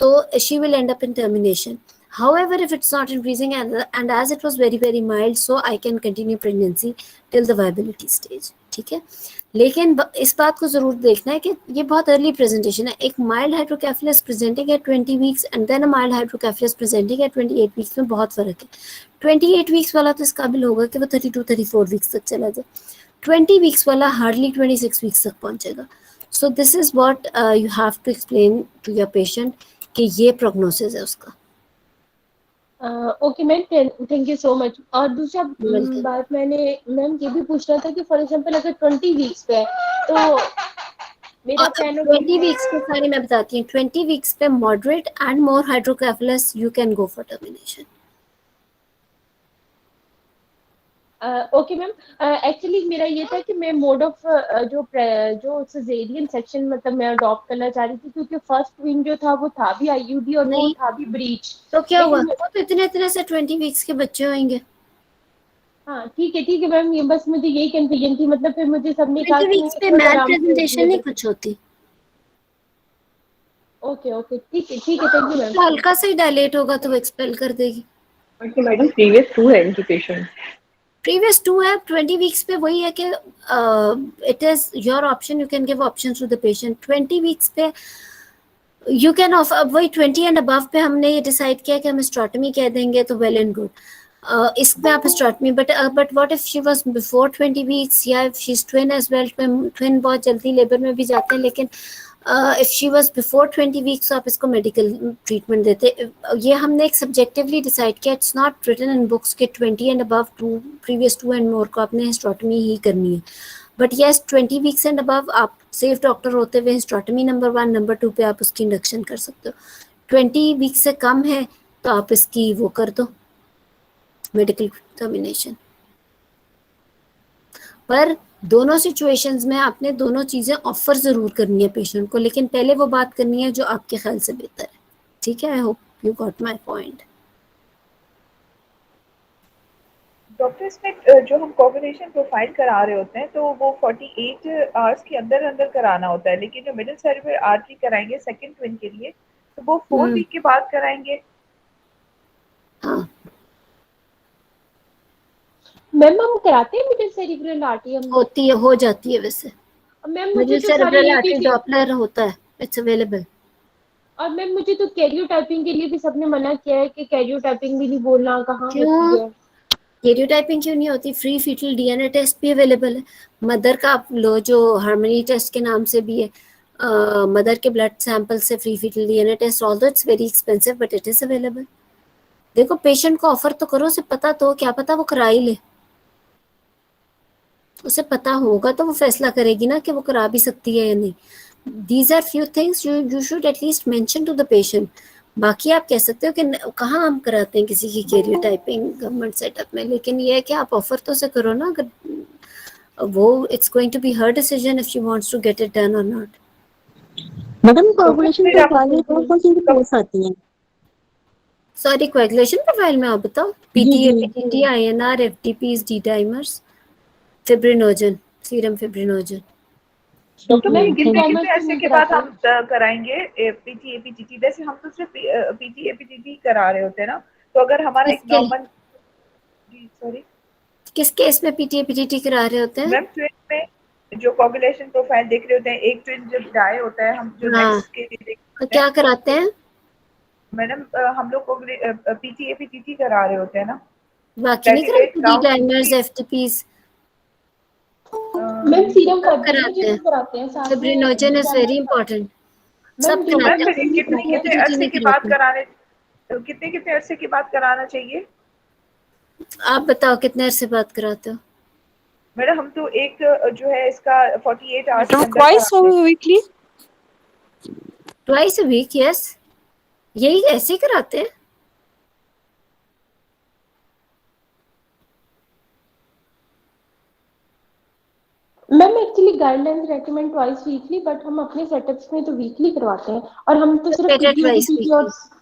so she will end up in termination. However, if it's not increasing and as it was very mild, so I can continue pregnancy till the viability stage. ठीक है, लेकिन इस बात को जरूर देखना है कि ये बहुत अर्ली प्रेजेंटेशन है। एक mild hydrocephalus presenting at 20 weeks and then a mild hydrocephalus presenting at 28 weeks में बहुत फर्क है। 28 वीक्स वाला तो इस काबिल होगा कि वो 32-34 वीक्स तक चला जाए, 20 वीक्स वाला हार्डली 26 वीक्स तक पहुंचेगा। So this is what you have to explain to your patient कि ये प्रोग्नोसिस है उसका। Okay ma'am, thank you so much. और दूसरा बात मैंने मैम ये भी पूछना था कि फॉर एग्जांपल अगर 20 वीक्स पे है तो मेरा प्लान 20 वीक्स पे सारी मैं बताती हूँ। 20 वीक्स पे moderate and more hydrocephalus you can go for termination. Okay ma'am, actually मेरा ये था कि मैं मोड ऑफ जो सिजेरियन सेक्शन मतलब मैं अडॉप्ट करना चाह रही थी, क्योंकि फर्स्ट ट्विन जो था वो था भी IUD और वो था भी ब्रीच। तो क्या हुआ, वो तो इतने से 20 वीक्स के बच्चे होंगे। हाँ ठीक है मैम, ये बस मुझे यही कंफ्यूजन थी, मतलब फिर मुझे सबने कहा 20 वीक्स पे मैल प्रेजेंटेशन नहीं कुछ होती। ओके ठीक है थैंक यू मैम। तो हल्का सा ही डायलेट होगा तो वो एक्सपेल कर देगी। ओके मैडम, प्रीवियस 2 है इनकी पेशेंट, प्रीवियस 2 है 20 वीक्स पे। वही है कि it is your option, you can give option to the patient. 20 weeks पे यू कैन ऑफ, अब वही 20 एंड अबव पे हमने ये डिसाइड किया कि हम हिस्टेरोटमी कह देंगे तो वेल एंड गुड, इसमें आप hysterotomy. But what if she was before 20 weeks या if she is twin as well, twin बहुत जल्दी लेबर में भी जाते हैं, लेकिन if she was before 20 weeks तो आप इसको मेडिकल ट्रीटमेंट देते। ये हमने एक सब्जेक्टिवली डिसाइड किया, it's not written in books के 20 and above previous 2 and more को आपने हिस्टेरोटमी ही करनी है। But yes 20 weeks and above आप सेफ डॉक्टर होते हुए हिस्टेरोटमी नंबर 1 नंबर 2 पे आप उसकी इंडक्शन कर सकते हो। 20 वीक्स से कम है तो आप इसकी वो कर दो, मेडिकल टर्मिनेशन। पर दोनों सिचुएशंस में आपने दोनों चीजें ऑफर जरूर करनी है पेशेंट को, लेकिन पहले वो बात करनी है जो आपके ख्याल से बेहतर है। ठीक है, I hope you got my point. Doctor, इसमें जो हम कोऑर्डिनेशन प्रोफाइल करा रहे होते हैं तो वो 48 आवर्स के अंदर कराना होता है, लेकिन जो मिडिल सेरेब्रल आर्टरी कराएंगे सेकंड ट्विन के लिए तो वो 4 वीक के बाद कराएंगे। हाँ मैम हम कराते हैं मिडिल सेरेब्रल आर्टरी? हम होती है, हो जाती है वैसे। Ma'am middle cerebral artery Doppler होता है, इट्स अवेलेबल। और मैम मुझे तो कैरियोटाइपिंग के लिए भी सबने मना किया है कि कैरियोटाइपिंग भी नहीं बोलना, कहाँ होती है? कैरियोटाइपिंग क्यों नहीं होती? फ्री फीटल DNA टेस्ट भी अवेलेबल है। मदर का आप लो, जो हार्मनी टेस्ट के नाम से भी है, मदर के ब्लड सैंपल से free fetal DNA test, although it's very expensive but it is available. देखो पेशेंट को ऑफर तो करो, उसे पता तो, क्या पता वो करा ही ले, उसे पता होगा तो वो फैसला करेगी ना कि वो करा भी सकती है या नहीं। These are few things you should at least mention to the patient. बाकी आप कह सकते हो कि कहाँ हम कराते हैं किसी की कैरियोटाइपिंग गवर्नमेंट सेटअप में, लेकिन ये है कि आप ऑफर तो से करो ना, अगर वो it's going to be her decision if she wants to get it done और नॉट। मैडम कोऑर्डिनेशन प्रोफाइल में कौन सी रिपोर्ट्स आती हैं? सॉरी, कोएगुलेशन प्रोफाइल में आप बताओ। PTA, PTT, INR, FTPs, D-dimers, fibrinogen, serum fibrinogen. Doctor ma'am कितने e-commerce कितने तो अरसे नहीं के बाद कराते। हम कराएंगे पीजी एपीजीटी? जैसे हम तो सिर्फ पीजी एपीजीटी करा रहे होते हैं ना, तो अगर हमारा एक किसके नॉर्मल, जी सॉरी किस केस में पीटी पीटीटी करा रहे होते हैं? मैम, ट्विन में जो कोगुलेशन प्रोफाइल देख रहे होते हैं, एक ट्विन जब डाई होता है, हम जो हाँ, नेक्स्ट के लिए देख रहे तो होते हैं, क्या कराते तो हैं? मैडम हम लोग पीजी एपीजीटी करा रहे होते हैं ना, बाकी नहीं प्लेटिलेट कराते? डी काउंट डाइमर्स, एफटीपीज मैम सीरम सब कराते फाइब्रिनोजेन हैं। भी कराते हैं साथ में, फिब्रिनोजेन इज वेरी डीडाइमर कराते इंपॉर्टेंट, हैं। मैम सब तो कराते मैम हैं, फिर ड्यूरोथेरेपी भी पीटी कराते कितने हैं। पीटीटी अरसे नहीं के बाद कराते। कराने, कितने अरसे के बाद कराना चाहिए? आप बताओ कितने अरसे बात कराते हो? मैडम हम तो एक जो है इसका 48 आवर्स के मैडम अंदर ट्वाइस कराते हैं। Weekly. Twice a week, yes, यही ऐसे ही कराते हैं। Ma'am actually guidelines recommend twice weekly, but हम अपने सेटअप्स में तो वीकली करवाते हैं, और हम तो सिर्फ बेटर पीटी ट्वाइस एपीटीटी और वीकली,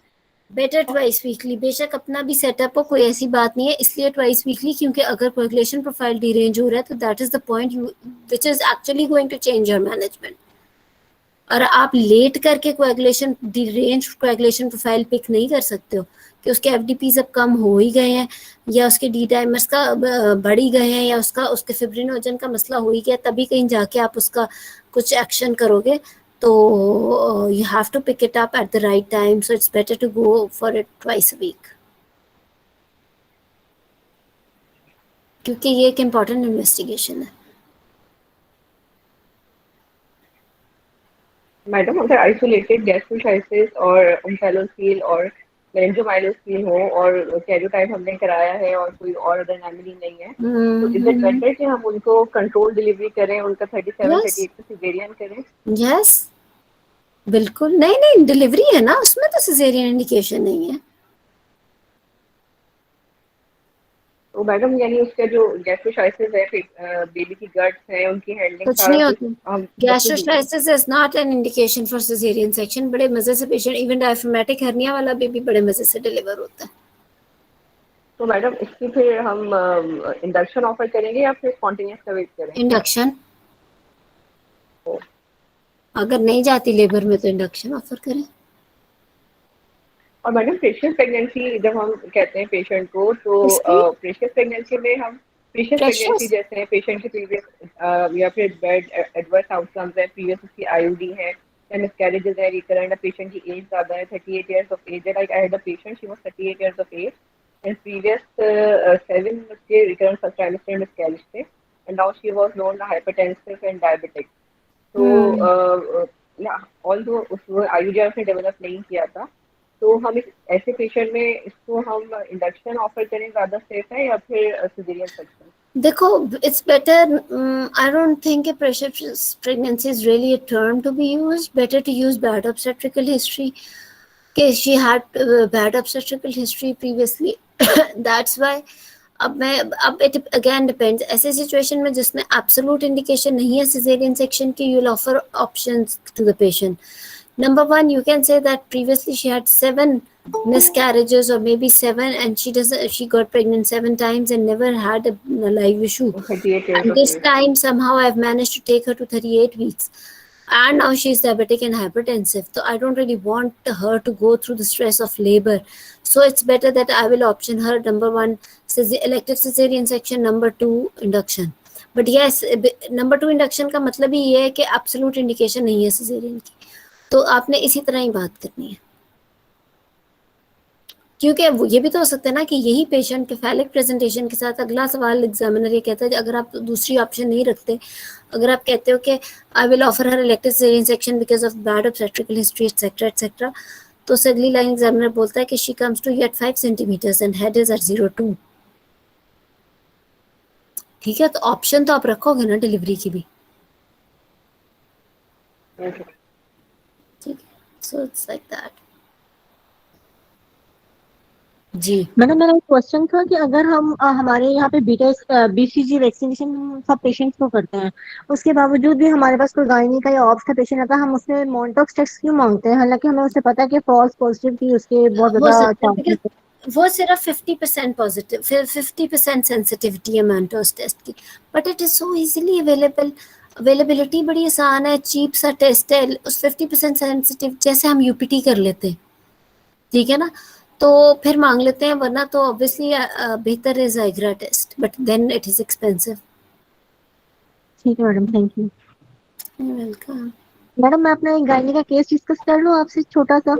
बेटर ट्वाइस वीकली। बेशक अपना भी सेटअप हो, कोई ऐसी बात नहीं है, इसलिए ट्वाइस वीकली, क्योंकि अगर कोएगुलेशन प्रोफाइल डिरेंज हो रहा है तो that is the point which is actually going to change your management. और आप लेट करके coagulation deranged coagulation profile pick नहीं कर सकते हो कि उसके एफडीपी सब कम हो ही गए हैं, या उसके डी डाइमर्स का बढ़ ही गए हैं, या उसके फिब्रिनोजन का मसला हो ही गया, तभी कहीं जाके आप उसका कुछ एक्शन करोगे। तो you have to pick it up at the right time, so it's better to go for it twice a week, क्योंकि ये एक इम्पॉर्टेंट इन्वेस्टिगेशन है। मैडम अगर आइसोलेटेड गैस्ट्रोसाइटिस और ओम्फेलोसील और लेंजोमाइलोसील हो और कैरियोटाइप हमने कराया है और कोई और अदर एनोमली नहीं है, तो इज इट बेटर कि हम उनको कंट्रोल डिलीवरी करें, उनका 37 यस 38 पे सिजेरियन करें? यस, बिल्कुल। नहीं नहीं, डिलीवरी है ना, उसमें तो सिजेरियन इंडिकेशन नहीं है। तो मैडम यानी उसका जो गैस्ट्रोसाइटिस है, बेबी की गट्स है, उनकी हैंडलिंग कुछ सारा नहीं कुछ होती। हम बखूबी gastroschisis is not an indication for caesarean section. बड़े मजे से पेशेंट, इवन डायफ्रामेटिक हर्निया वाला बेबी बड़े मजे से डिलीवर होता है। तो मैडम इसकी फिर हम इंडक्शन ऑफर करेंगे या फिर स्पॉन्टेनियस का वेट करें? इंडक्शन, अगर नहीं जाती लेबर में तो इंडक्शन ऑफर करें। और मैडम प्रेशियस प्रेगनेंसी जब हम कहते हैं पेशेंट को, तो इसकी प्रेशियस प्रेगनेंसी में हम प्रेशियस प्रेगनेंसी प्रेशर्स, जैसे पेशेंट के प्रीवियस या फिर बेड एडवर्स आउटकम्स है, प्रीवियस उसकी आईयूडी है या मिसकैरेजेस है, रिकरेंट, पेशेंट की एज ज़्यादा है, 38 इयर्स ऑफ एज है, like I had a patient she was 38 years of age and previous 7 उसके रिकरेंट फर्स्ट ट्राइमेस्टर मिसकैरेज थे and now she was known hypertensive and diabetic. तो although उसको IUD ने develop नहीं किया था, तो हम ऐसे पेशेंट में इसको हम इंडक्शन ऑफर करें ज़्यादा सेफ है या फिर सिजेरियन सेक्शन? देखो, it's better, I don't think a precious pregnancy is really a term to be used. Better to use bad obstetrical history, कि she had bad obstetrical history previously, that's why. अब it again depends, ऐसे situation में जिसमें absolute indication नहीं है caesarean section की, you will offer options to the patient. Number one, you can say that previously she had 7 miscarriages or maybe 7, and she got pregnant 7 times and never had a live issue. 38 years And of this age. time somehow I've managed to take her to 38 weeks. And now she's diabetic and hypertensive. So I don't really want her to go through the stress of labor. So it's better that I will option her number one, elective cesarean section, number 2, induction. But yes, number 2 induction का मतलब ही ये है कि absolute indication नहीं है cesarean की, तो आपने इसी तरह ही बात करनी है। क्योंकि ये भी तो हो सकता है ना कि यही पेशेंट के फैलिक प्रेजेंटेशन के साथ अगला सवाल एग्जामिनर ये कहता है, अगर आप दूसरी ऑप्शन नहीं रखते, अगर आप कहते हो कि I will offer her elective caesarean section because of bad obstetrical history etcetera etcetera, तो अगली लाइन एग्जामिनर बोलता है कि she comes to at 5 centimetres and head is at 0.2। ठीक है, तो ऑप्शन तो आप रखोगे ना डिलीवरी की भी। ठीक है, सो इट्स लाइक दैट। जी मैडम, मेरा एक क्वेश्चन था कि अगर हम हमारे यहाँ पे बीसीजी वैक्सीनेशन सब पेशेंट्स को करते हैं, उसके बावजूद भी हमारे पास कोई गायनी का या ऑब्स का पेशेंट आता है, हम उसमें मोन्टॉक्स टेस्ट क्यों मांगते हैं, हालांकि हमें उससे पता है कि फॉल्स पॉजिटिव की उसके बहुत हो ज्यादा सकता है, चांसेस है। वो सिर्फ 50% पॉजिटिव, फिर 50% सेंसिटिविटी है मैंटोस टेस्ट की, but it is so easily available. Availability बड़ी आसान है, चीप सा टेस्ट है, उस 50% सेंसिटिव जैसे हम यूपीटी कर लेते हैं, ठीक है ना, तो फिर मांग लेते हैं, वरना तो ऑब्वियसली बेहतर है ज़ाइग्रा test, but then it is expensive. ठीक है madam, thank you. Welcome. Madam मैं अपना एक गायनी का केस डिस्कस कर लूँ आपसे छोटा सा?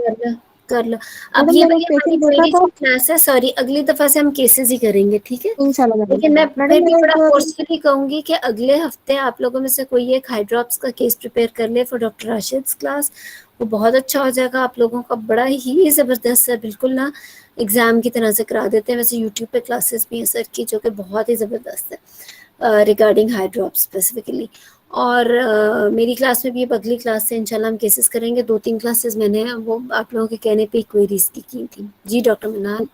कर लो। अब मैडम ये मैंने वाली एक हमारी पेशेंट देखा पहली था। सी क्लास है, सॉरी अगली दफा से हम केसेस ही करेंगे, ठीक है। इंशाल्लाह मैडम। लेकिन मैं मैडम फिर भी मेरा बड़ा एक फोर्सफुली कहूंगी कि अगले हफ्ते आप लोगों में से कोई एक हाइड्रॉप्स का केस प्रिपेयर कर ले फॉर डॉक्टर राशिद क्लास, वो बहुत अच्छा हो जाएगा आप लोगों का, बड़ा ही ज़बरदस्त है, बिल्कुल ना एग्ज़ाम की तरह से करा देते हैं। वैसे यूट्यूब पे क्लासेस भी हैं सर की जो कि बहुत ही ज़बरदस्त है रिगार्डिंग हाइड्रॉप्स स्पेसिफिकली। और मेरी क्लास में भी अब अगली क्लास से इंशाल्लाह हम केसेस करेंगे। 2-3 क्लासेस मैंने वो आप लोगों के कहने पे क्वेरीज की थी। जी डॉक्टर मनाल।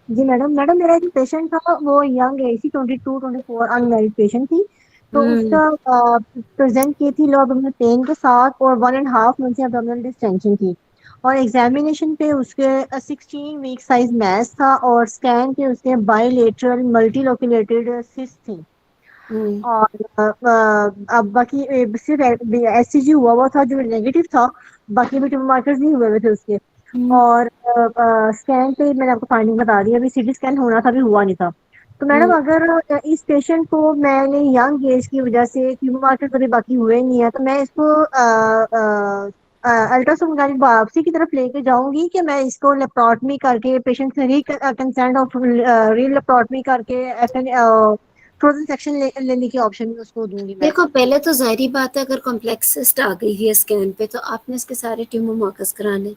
जी मैडम, मेरा एक पेशेंट था, वो यंग एज थी, 22-24 अनमैरिड पेशेंट थी। तो उसका प्रेजेंट की थी लो अब्डोमिनल पेन के साथ और 1.5 मंथ से अब्डोमिनल डिस्टेंशन थी। और एग्जामिनेशन पे उसके 16 वीक साइज मैस था और स्कैन पे उसके बाइलेटरल मल्टीलोक्युलेटेड सिस्ट थी। और अब बाकी सिर्फ एससीजी हुआ हुआ था जो नेगेटिव था, बाकी भी ट्यूमर मार्कर्स नहीं हुए हुए थे उसके। और स्कैन पे मैंने आपको फाइंडिंग बता दी, अभी सीटी स्कैन होना था, भी हुआ नहीं था। तो मैडम अगर इस पेशेंट को मैंने यंग एज की वजह से ट्यूमर मार्कर कभी बाकी हुए नहीं है, तो मैं इसको अल्ट्रासोनोग्राफी बायोप्सी की तरफ लेके जाऊंगी कि मैं इसको लेप्रोटमी करके पेशेंट से री कंसेंट ऑफ री लेप्रोटमी करके फ्रोजन सेक्शन लेने की ऑप्शन उसको दूंगी मैं। देखो पहले तो जाहिर बात है, अगर कॉम्प्लेक्स सिस्ट आ गई है स्कैन पे तो आपने इसके सारे ट्यूमर मार्कर्स कराने,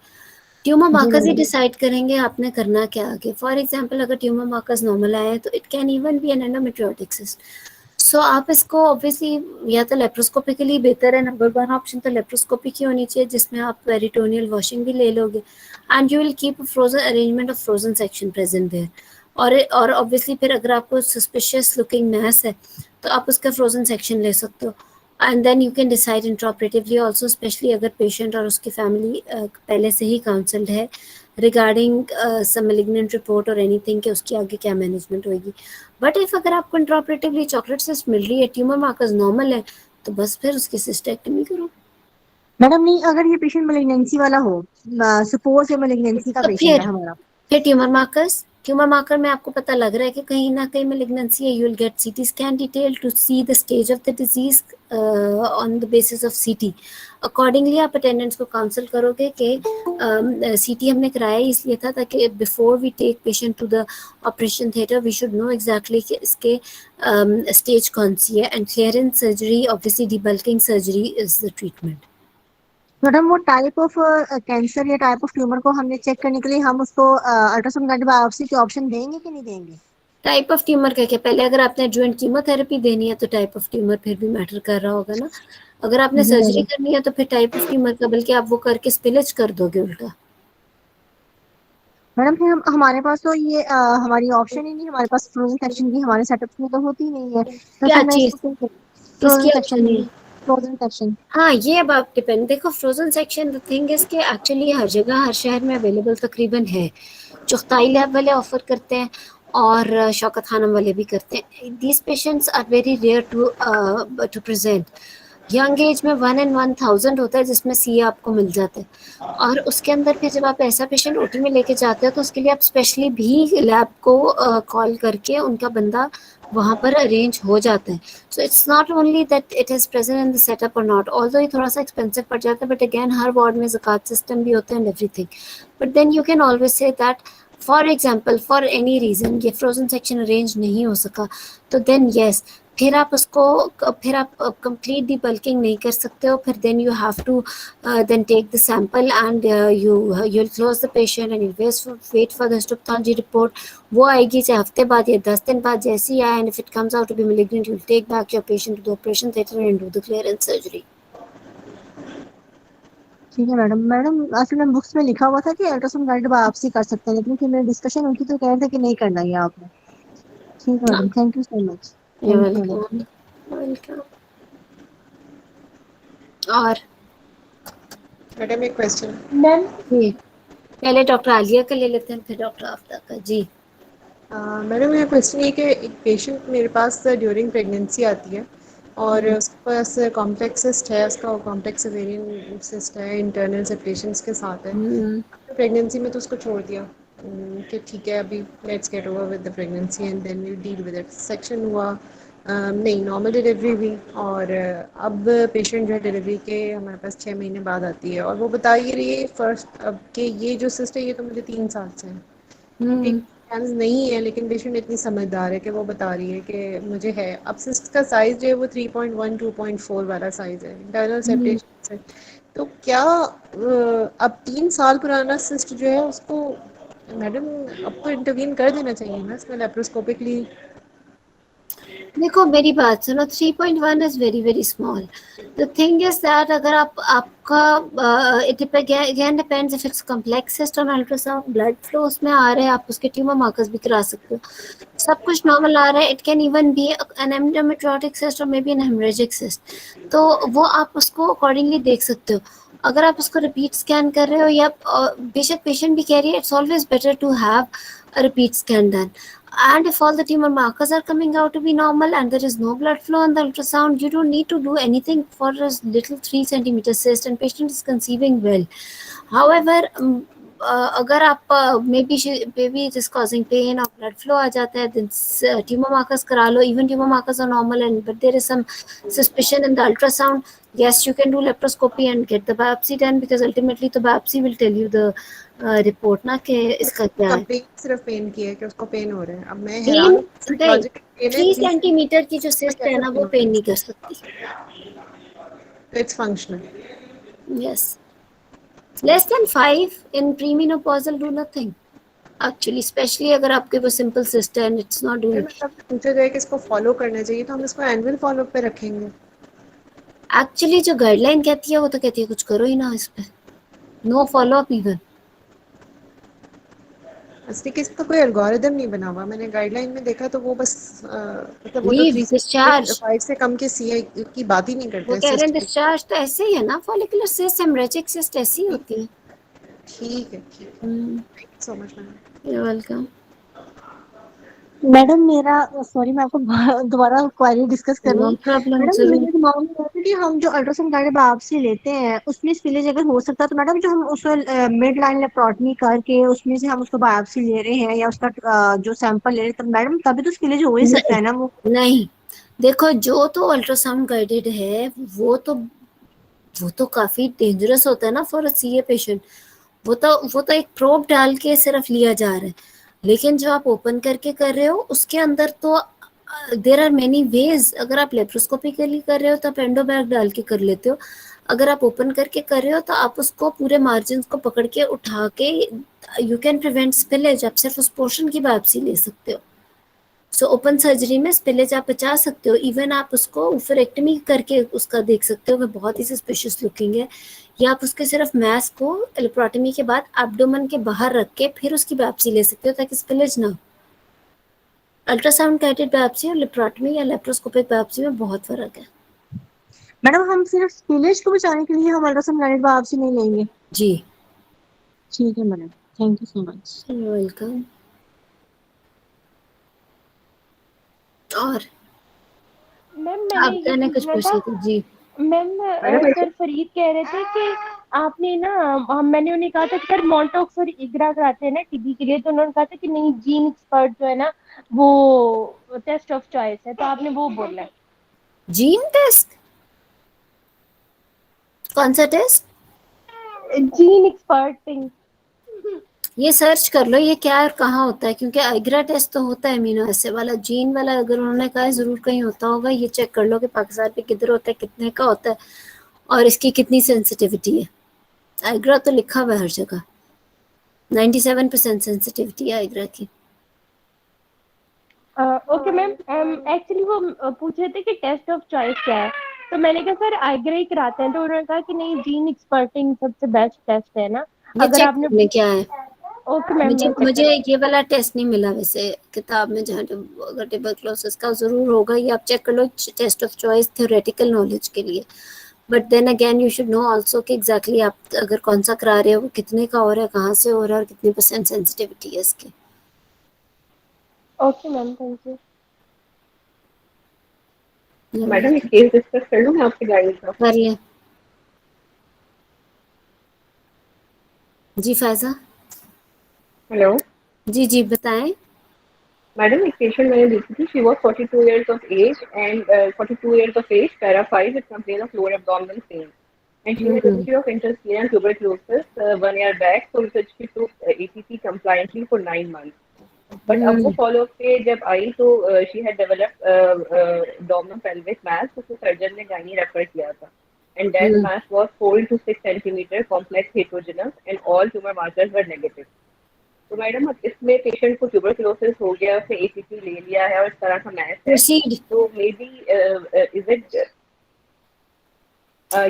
ट्यूमर जी मार्कर्स ही मैडम। डिसाइड करेंगे आपने करना क्या आगे। फॉर एग्जांपल अगर ट्यूमर मार्कर्स नॉर्मल आए तो it can even be an endometriotic cyst, so आप इसको ऑब्वियसली या तो लेप्रोस्कोपिकली बेहतर है, नंबर 1 ऑप्शन तो लेप्रोस्कोपी की होनी चाहिए जिसमें आप पेरिटोनियल वॉशिंग भी ले लोगे and you will keep frozen arrangement of frozen section present there. और ऑब्वियसली फिर अगर आपको सस्पिशियस लुकिंग मैस है तो आप उसका फ्रोजन सेक्शन ले सकते हो and then you can decide intraoperatively also, especially अगर पेशेंट और उसकी फैमिली पहले से ही काउंसल्ड है रिगार्डिंग सम मैलिग्नेंट रिपोर्ट और एनीथिंग कि उसकी आगे क्या मैनेजमेंट होगी। बट इफ अगर आपको इंट्राऑपरेटिवली चॉकलेट सिस्ट मिल रही है, ट्यूमर मार्कर्स नॉर्मल है, तो बस फिर उसकी सिस्टेक्टमी करो। मैडम नहीं, अगर ये पेशेंट मैलिग्नेंसी वाला हो, सपोज ये मैलिग्नेंसी का तो पेशेंट है हमारा, फिर ट्यूमर मार्कर में आपको पता लग रहा है कि कहीं ना कहीं मैलिग्नेंसी है, you will get CT scan detail to see the stage of the disease on the basis of CT. Accordingly आप अटेंडेंट्स को काउंसल करोगे कि सीटी हमने कराया इसलिए था ताकि before we take patient to the operation theatre we should know exactly कि इसके स्टेज कौन सी है and clearance surgery, obviously debulking surgery is the treatment. Madam वो टाइप ऑफ कैंसर या टाइप ऑफ ट्यूमर को हमने चेक करने के लिए हम उसको अल्ट्रासाउंड बायोप्सी की ऑप्शन देंगे कि नहीं देंगे? टाइप ऑफ ट्यूमर का क्या, पहले अगर आपने एडजुवेंट कीमोथेरेपी देनी है तो टाइप ऑफ ट्यूमर फिर भी मैटर कर रहा होगा ना। अगर आपने जी सर्जरी मैडम। करनी है तो फिर टाइप ऑफ ट्यूमर का, बल्कि आप वो करके स्पिलज कर दोगे उल्टा। मैडम फिर हमारे पास तो ये हमारी ऑप्शन ही नहीं, हमारे पास फ्रोजन सेक्शन की हमारे सेटअप में तो होती नहीं है, तो क्या फिर मैं चीज, इसको फ्रोजन किसकी सेक्शन ऑप्शन है? में, फ्रोजन सेक्शन। हाँ ये अब आप डिपेंड, देखो frozen section the thing is के एक्चुअली हर जगह हर शहर में अवेलेबल तकरीबन है। चुगताई लैब वाले ऑफर करते हैं और शौकत खानम वाले भी करते हैं। These patients are very rare to present. Young age में 1 in 1000 होता है जिसमें सी आपको मिल जाता है, और उसके अंदर फिर जब आप ऐसा पेशेंट ओटी में लेके जाते हो तो उसके लिए आप स्पेशली भी लैब को कॉल करके उनका बंदा वहाँ पर अरेंज हो जाता है। So it's not only that it is present in the setup और नॉट, ऑल्दो ये थोड़ा सा एक्सपेंसिव पड़ जाता है, बट अगेन हर वार्ड में ज़कात सिस्टम भी होता है and everything. But then you can always say that for example for any reason ये फ्रोजन सेक्शन अरेंज नहीं हो सका तो देन येस, फिर आप उसको फिर आप कंप्लीट डिबल्किंग नहीं कर सकते हो, फिर then you have to then take the sample and you will close the patient and you wait for the histopathology report. वो आएगी चाहे हफ्ते बाद या 10 दिन बाद, जैसे ही आए and if it comes out to be malignant you will take back your patient to the operation theatre and do the clearance surgery. ठीक है मैडम। मैडम असल में बुक्स में लिखा हुआ था कि अल्ट्रासाउंड गाइडेड बायोप्सी कर सकते हैं, लेकिन फिर मेरी डिस्कशन हुई थी तो कह रहे थे कि नहीं करना ये आपने। ठीक है madam, thank you so much. You're thank you madam. welcome. Welcome. और मैडम एक क्वेश्चन। मैम जी पहले डॉक्टर आलिया का ले लेते हैं फिर डॉक्टर आफ्ता का। जी मैडम मेरा क्वेश्चन ये कि एक पेशेंट मेरे पास ड्यूरिंग प्रेगनेंसी आती है और उसके पास कॉम्प्लेक्स सिस्ट है, उसका कॉम्प्लेक्स ओवेरियन सिस्ट है, इंटरनल सेपरेशंस के साथ है। प्रेगनेंसी में तो उसको छोड़ दिया कि ठीक है अभी let's get over with the pregnancy and then we deal with it. Section हुआ नहीं, नॉर्मल डिलीवरी हुई और अब पेशेंट जो है डिलीवरी के हमारे पास 6 महीने बाद आती है और वो बता ही रही है फर्स्ट अब कि ये जो सिस्ट है ये तो मुझे 3 साल से है, चांस नहीं है, लेकिन पेशेंट इतनी समझदार है कि वो बता रही है कि मुझे है। अब सिस्ट का साइज जो है वो 3.1 2.4 वाला साइज है, इंटरनल सेपरेशन है। तो क्या अब 3 साल पुराना सिस्ट जो है उसको मैडम अब तो इंटरवीन कर देना चाहिए ना इसमें लेप्रोस्कोपिकली। देखो मेरी बात सुनो, 3.1 is very very small. The thing is that अगर आपका it again depends if it's complex cyst on ultrasound, blood flow उसमें आ रहा है, आप उसके ट्यूमर मार्कर्स भी करा सकते हो, सब कुछ नॉर्मल आ रहा है। It can even be an endometriotic cyst और may be an haemorrhagic cyst, तो वो आप उसको अकॉर्डिंगली देख सकते हो। अगर आप उसको रिपीट स्कैन कर रहे हो या बेशक पेशेंट भी कह रही है it's always better to have a repeat scan done, and if all the tumor markers are coming out to be normal and there is no blood flow on the ultrasound, you don't need to do anything for a little 3 centimeter cyst and patient is conceiving well. However, अगर आप maybe it is causing pain or blood flow आ जाता है, then tumor markers करा लो, even tumor markers are normal and but there is some suspicion in the ultrasound, yes you can do laparoscopy and get the biopsy done because ultimately the biopsy will tell you the report ना कि इसका क्या है। Pen सिर्फ pen की है कि उसको पेन हो रहा है। अब मैं पेन हैरान 3 सेंटीमीटर की जो सिस्ट है ना वो पेन नहीं कर सकती। It's functional. Yes, less than 5 in premenopausal do nothing actually, specially अगर आपके वो सिंपल सिस्ट है एंड इट्स नॉट डूइंग। पूछा जाए कि इसको फॉलो करना चाहिए तो हम इसको एनुअल फॉलो पे रखेंगे। एक्चुअली जो गाइडलाइन कहती है वो तो कहती है कुछ करो ही ना इस पे, नो फॉलो अप इवन। असली केस का कोई एल्गोरिदम नहीं बना हुआ, मैंने गाइडलाइन में देखा तो वो बस मतलब वो तो 3.5 से कम के सीआई की बात ही नहीं करते। वो कह रहे हैं डिस्चार्ज तो ऐसे ही है ना, फॉलिकुलर सिस्ट हेमरेजिक सिस्ट ऐसी ही होती है। ठीक है thank you so much ma'am. You welcome. Madam मेरा सॉरी मैं आपको दोबारा क्वेरी डिस्कस कर रही हूँ। प्रॉब्लम मैडम मेरे दिमाग में है कि हम जो अल्ट्रासाउंड गाइडेड बायोप्सी लेते हैं उसमें स्पिलेज अगर हो सकता है तो मैडम जो हम उसको मिड लाइन लेप्रोटमी करके उसमें से हम उसको बायोप्सी ले रहे हैं या उसका जो सैंपल ले रहे हैं तो मैडम तभी तो स्पिलेज हो ही सकता है ना। वो नहीं, देखो जो तो अल्ट्रासाउंड गाइडेड है वो तो काफी डेंजरस होता है ना फॉर अ सीए पेशेंट। वो तो एक प्रोब डाल के सिर्फ लिया जा रहा है, लेकिन जो आप ओपन करके कर रहे हो उसके अंदर तो देर आर मेनी वेज। अगर आप लेप्रोस्कोपिकली कर रहे हो तो आप एंडोबैग डाल के कर लेते हो, अगर आप ओपन करके कर रहे हो तो आप उसको पूरे मार्जिन को पकड़ के उठा के यू कैन प्रिवेंट स्पिलेज, आप सिर्फ उस पोर्शन की बायोप्सी ले सकते हो। सो ओपन सर्जरी में स्पिलेज आप बचा सकते हो, इवन आप उसको ओफरेक्टमी करके उसका देख सकते हो, वो बहुत ही सस्पिशियस लुकिंग है, या आप उसके सिर्फ मैस को लेप्रोटमी के बाद एब्डोमेन के बाहर रख के फिर उसकी बायोप्सी ले सकते हो ताकि स्पिलेज ना हो। अल्ट्रासाउंड गाइडेड बायोप्सी और लेप्रोटमी या लेप्रोस्कोपिक बायोप्सी में बहुत फर्क है। मैडम हम सिर्फ स्पिलेज को बचाने के लिए हम अल्ट्रासाउंड गाइडेड बायोप्सी नहीं लेंगे? जी ठीक है madam, thank you so much. You welcome. और मैम मैंने कुछ पूछा था जी मैम। सर फरीद कह रहे थे कि आपने ना मैंने उन्हें कहा था कि सर मॉन्टॉक्स और इग्रा कराते हैं ना टीबी के लिए, तो उन्होंने कहा था कि नहीं जीन एक्सपर्ट जो है ना वो टेस्ट ऑफ चॉइस है, तो आपने वो बोला है। Gene test? कौन सा टेस्ट? जीन एक्सपर्टिंग। ये सर्च कर लो ये क्या और कहाँ होता है, क्योंकि आइग्रा टेस्ट तो होता है अमीनो एसिड वाला, जीन वाला अगर उन्होंने कहा है जरूर कहीं होता होगा। ये चेक कर लो कि पाकिस्तान पे किधर होता है, कितने का होता है और इसकी कितनी सेंसिटिविटी है। आइग्रा तो लिखा हुआ है हर जगह, 97% सेंसिटिविटी है आइग्रा की। ओके मैम, एक्चुअली वो पूछ रहे थे कि टेस्ट ऑफ चॉइस क्या है, तो मैंने कहा सर आइग्रा ही कराते हैं, तो उन्होंने कहा कि नहीं जीन एक्सपर्टिंग सबसे बेस्ट टेस्ट है ना। अगर आपने क्या है ओके मैम, मुझे ये वाला टेस्ट नहीं मिला वैसे किताब में, जहाँ अगर ट्यूबरकुलोसिस का जरूर होगा, ये आप चेक कर लो test of choice theoretical knowledge के लिए। But then again you should know also कि एग्जैक्टली आप अगर कौन सा करा रहे हो वो कितने का हो रहा है, कहाँ से हो रहा है और कितनी % सेंसिटिविटी है इसकी। Okay ma'am, thank you. Madam एक केस डिस्कस कर लूं मैं आपके गाइड का? करिए जी फैजा। हेलो जी जी बताएं। मैडम, एक पेशेंट मैंने देखी थी, she was 42 years of age and 42 years of age, para 5 with complaint of lower abdominal pain, and she had a hmm history of interstitial tuberculosis 1 year back, so research she took ATP compliantly for 9 months. But अब वो हम्म follow up पे जब आई तो she had developed abdominal pelvic mass, तो surgeon ने gynae refer किया था, and that hmm mass was 4 to 6 centimeter complex heterogeneous and all tumor markers were negative. तो मैडम अब इसमें पेशेंट को ट्यूबरकुलोसिस हो गया, उसने एसीटी ले लिया है और इस तरह का मैस है, प्रोसीड। तो मे बी इज इट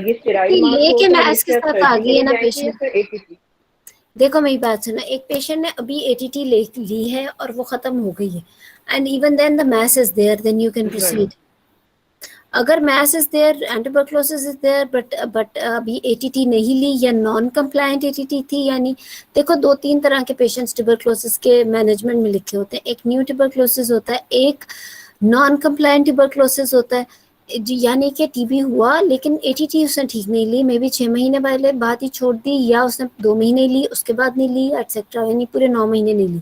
ये स्टेराइल मास हो लेके तो हम मैथ्स इस के पे अब साथ आ सर्जरी के गई है लिए ना जाएंगे या पेशेंट। फिर एटीटी? देखो मेरी बात सुनो, एक पेशेंट ने अभी एटीटी ले ली है और वो खत्म हो गई है, and even then the mass is there, then you can proceed. अगर mass is there and tuberculosis is there but अभी एटीटी नहीं ली या नॉन कंप्लायंट एटीटी थी, यानी देखो 2-3 तरह के पेशेंट्स ट्यूबरकुलोसिस के मैनेजमेंट में लिखे होते हैं, एक न्यू ट्यूबरकुलोसिस होता है, एक नॉन कंप्लायंट ट्यूबरकुलोसिस होता है, यानी कि टीबी हुआ लेकिन एटीटी उसने ठीक नहीं ली, मे बी 6 महीने पहले बाद ही छोड़ दी, या उसने 2 महीने ली उसके बाद नहीं ली एटसेट्रा, यानी पूरे 9 महीने नहीं ली,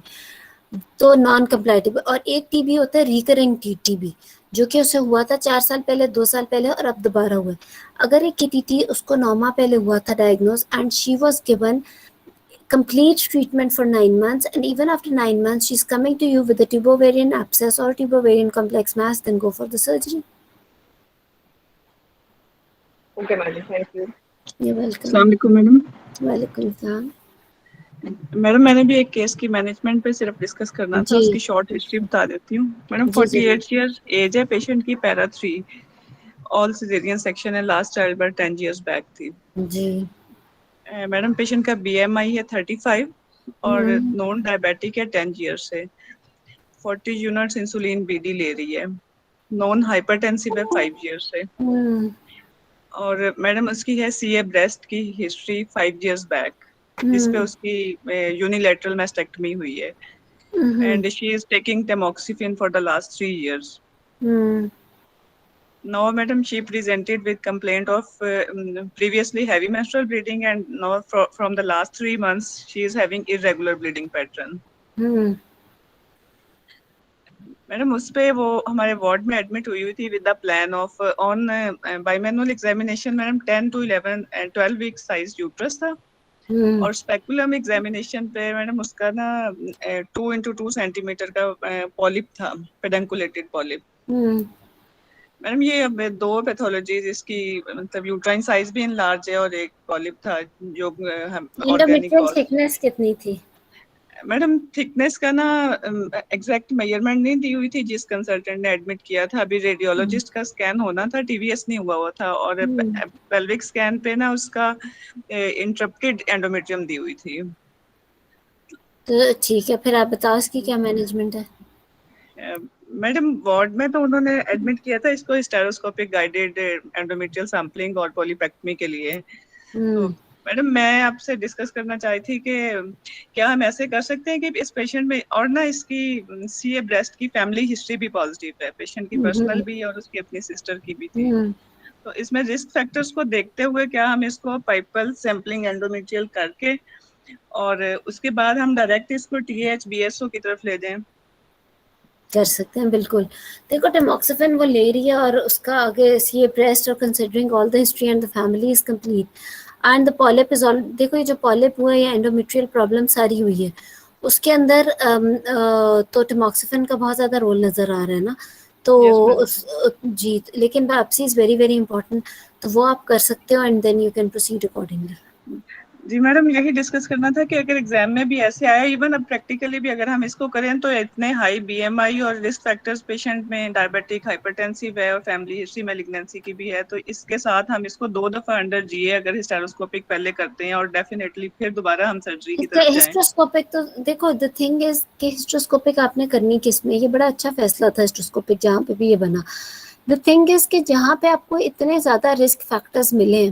तो नॉन कंप्लायंट। और एक टीबी होता है रिकरिंग टीबी, जो कि उसे हुआ था 4 साल पहले, 2 साल पहले और अब दोबारा हुआ है। अगर एक टीटी उसको 9 माह पहले हुआ था diagnose and she was given complete treatment for 9 months, and even after 9 months she's coming to you with a tubovarian abscess or tubovarian complex mass, then go for the surgery. Okay madam, thank you. You're welcome. अस्सलाम वालेकुम madam. वालेकुम सलाम। Madam मैंने भी एक case की management पे सिर्फ डिस्कस करना था, जी उसकी शॉर्ट हिस्ट्री बता देती हूँ मैडम। जी 48 इयर्स एज है, पेशेंट की पैरा 3, ऑल सिजेरियन सेक्शन है, last child birth 10 years back थी। जी। मैडम पेशेंट का बीएमआई है 35 और हम्म नॉन डायबिटिक है 10 ईयर्स से, 40 यूनिट्स इंसुलिन बीडी ले रही है, नॉन हाइपरटेंसिव है 5 ईयर्स से, हम्म और मैडम उसकी है सीए ब्रेस्ट की हिस्ट्री 5 इयर्स बैक, जिसपे हम्म उसकी यूनिलैटरल मैस्टेक्टमी हुई है, हम्म and she is taking tamoxifen for the last 3 years. Hmm Now, madam, she presented with complaint of previously heavy menstrual bleeding, and now from the last 3 months, she is having irregular bleeding pattern. Hmm madam उस पे वो हमारे ward में admit हुई थी with the plan of on bimanual examination madam 10 to 11 and 12 week size uterus था, hmm और speculum examination पे मैडम उसका ना 2 into 2 सेंटीमीटर का पॉलिप था, पेडंकुलेटेड पॉलिप। हम्म मैडम ये अब 2 पैथोलॉजीज इसकी, मतलब यूट्राइन साइज भी इनलार्ज है और एक पॉलिप था जो ऑर्गेनिक इंडोमेट्रियल कॉज। थिकनेस कितनी थी? मैडम थिकनेस का ना एग्जैक्ट मेजरमेंट नहीं दी हुई थी जिस कंसल्टेंट ने एडमिट किया था, अभी रेडियोलॉजिस्ट का स्कैन होना था, टीवीएस नहीं हुआ था, और पेल्विक स्कैन पे ना उसका इंटरप्टेड एंडोमेट्रियम दी हुई थी। तो ठीक है, फिर आप बताओ इसकी क्या मैनेजमेंट है? मैडम वार्ड में तो उन्होंने एडमिट किया था इसको स्टेरोस्कोपिक गाइडेड एंडोमेट्रियल सैम्पलिंग और पॉलीपेक्टमी के लिए। तो मैडम मैं आपसे डिस्कस करना चाही थी कि क्या हम ऐसे कर सकते हैं कि इस पेशेंट में, और ना इसकी सीए ब्रेस्ट की फैमिली हिस्ट्री भी पॉजिटिव है, पेशेंट की पर्सनल भी और उसकी अपनी सिस्टर की भी थी, तो इसमें रिस्क फैक्टर्स को देखते हुए क्या हम इसको पाइपल सैम्पलिंग एंडोमेट्रियल करके और उसके बाद हम डायरेक्ट इसको टीएच बीएसओ की तरफ ले जाएं? कर सकते हैं बिल्कुल। देखो टेमोक्सिफेन वो ले रही है और उसका आगे सीए ब्रेस्ट और considering all the history and the family is complete and the polyp is all, देखो ये जो पॉलिप हुआ है या एंडोमेट्रियल प्रॉब्लम सारी हुई है उसके अंदर तो टेमोक्सिफेन का बहुत ज़्यादा रोल नज़र आ रहा है ना, तो जी, लेकिन biopsy is very very important, तो वो आप कर सकते हो and then you can proceed accordingly. जी मैडम यही डिस्कस करना था कि अगर एग्जाम में भी ऐसे आया, इवन अब प्रैक्टिकली भी अगर हम इसको करें तो इतने हाई बीएमआई और रिस्क फैक्टर्स पेशेंट में डायबिटिक हाइपरटेंसिव है और फैमिली हिस्ट्री मैलिग्नेंसी की भी है, तो इसके साथ हम इसको 2 दफा अंडर जीए अगर हिस्टेरोस्कोपिक पहले करते हैं और डेफिनेटली फिर दोबारा हम सर्जरी की तरफ जाएं। हिस्ट्रोस्कोपिक तो देखो द थिंग इज कि हिस्ट्रोस्कोपिक आपने करनी किस में, ये बड़ा अच्छा फैसला था हिस्ट्रोस्कोपिक जहाँ पे भी ये बना। द थिंग इज कि जहाँ पे आपको इतने ज़्यादा रिस्क फैक्टर्स मिले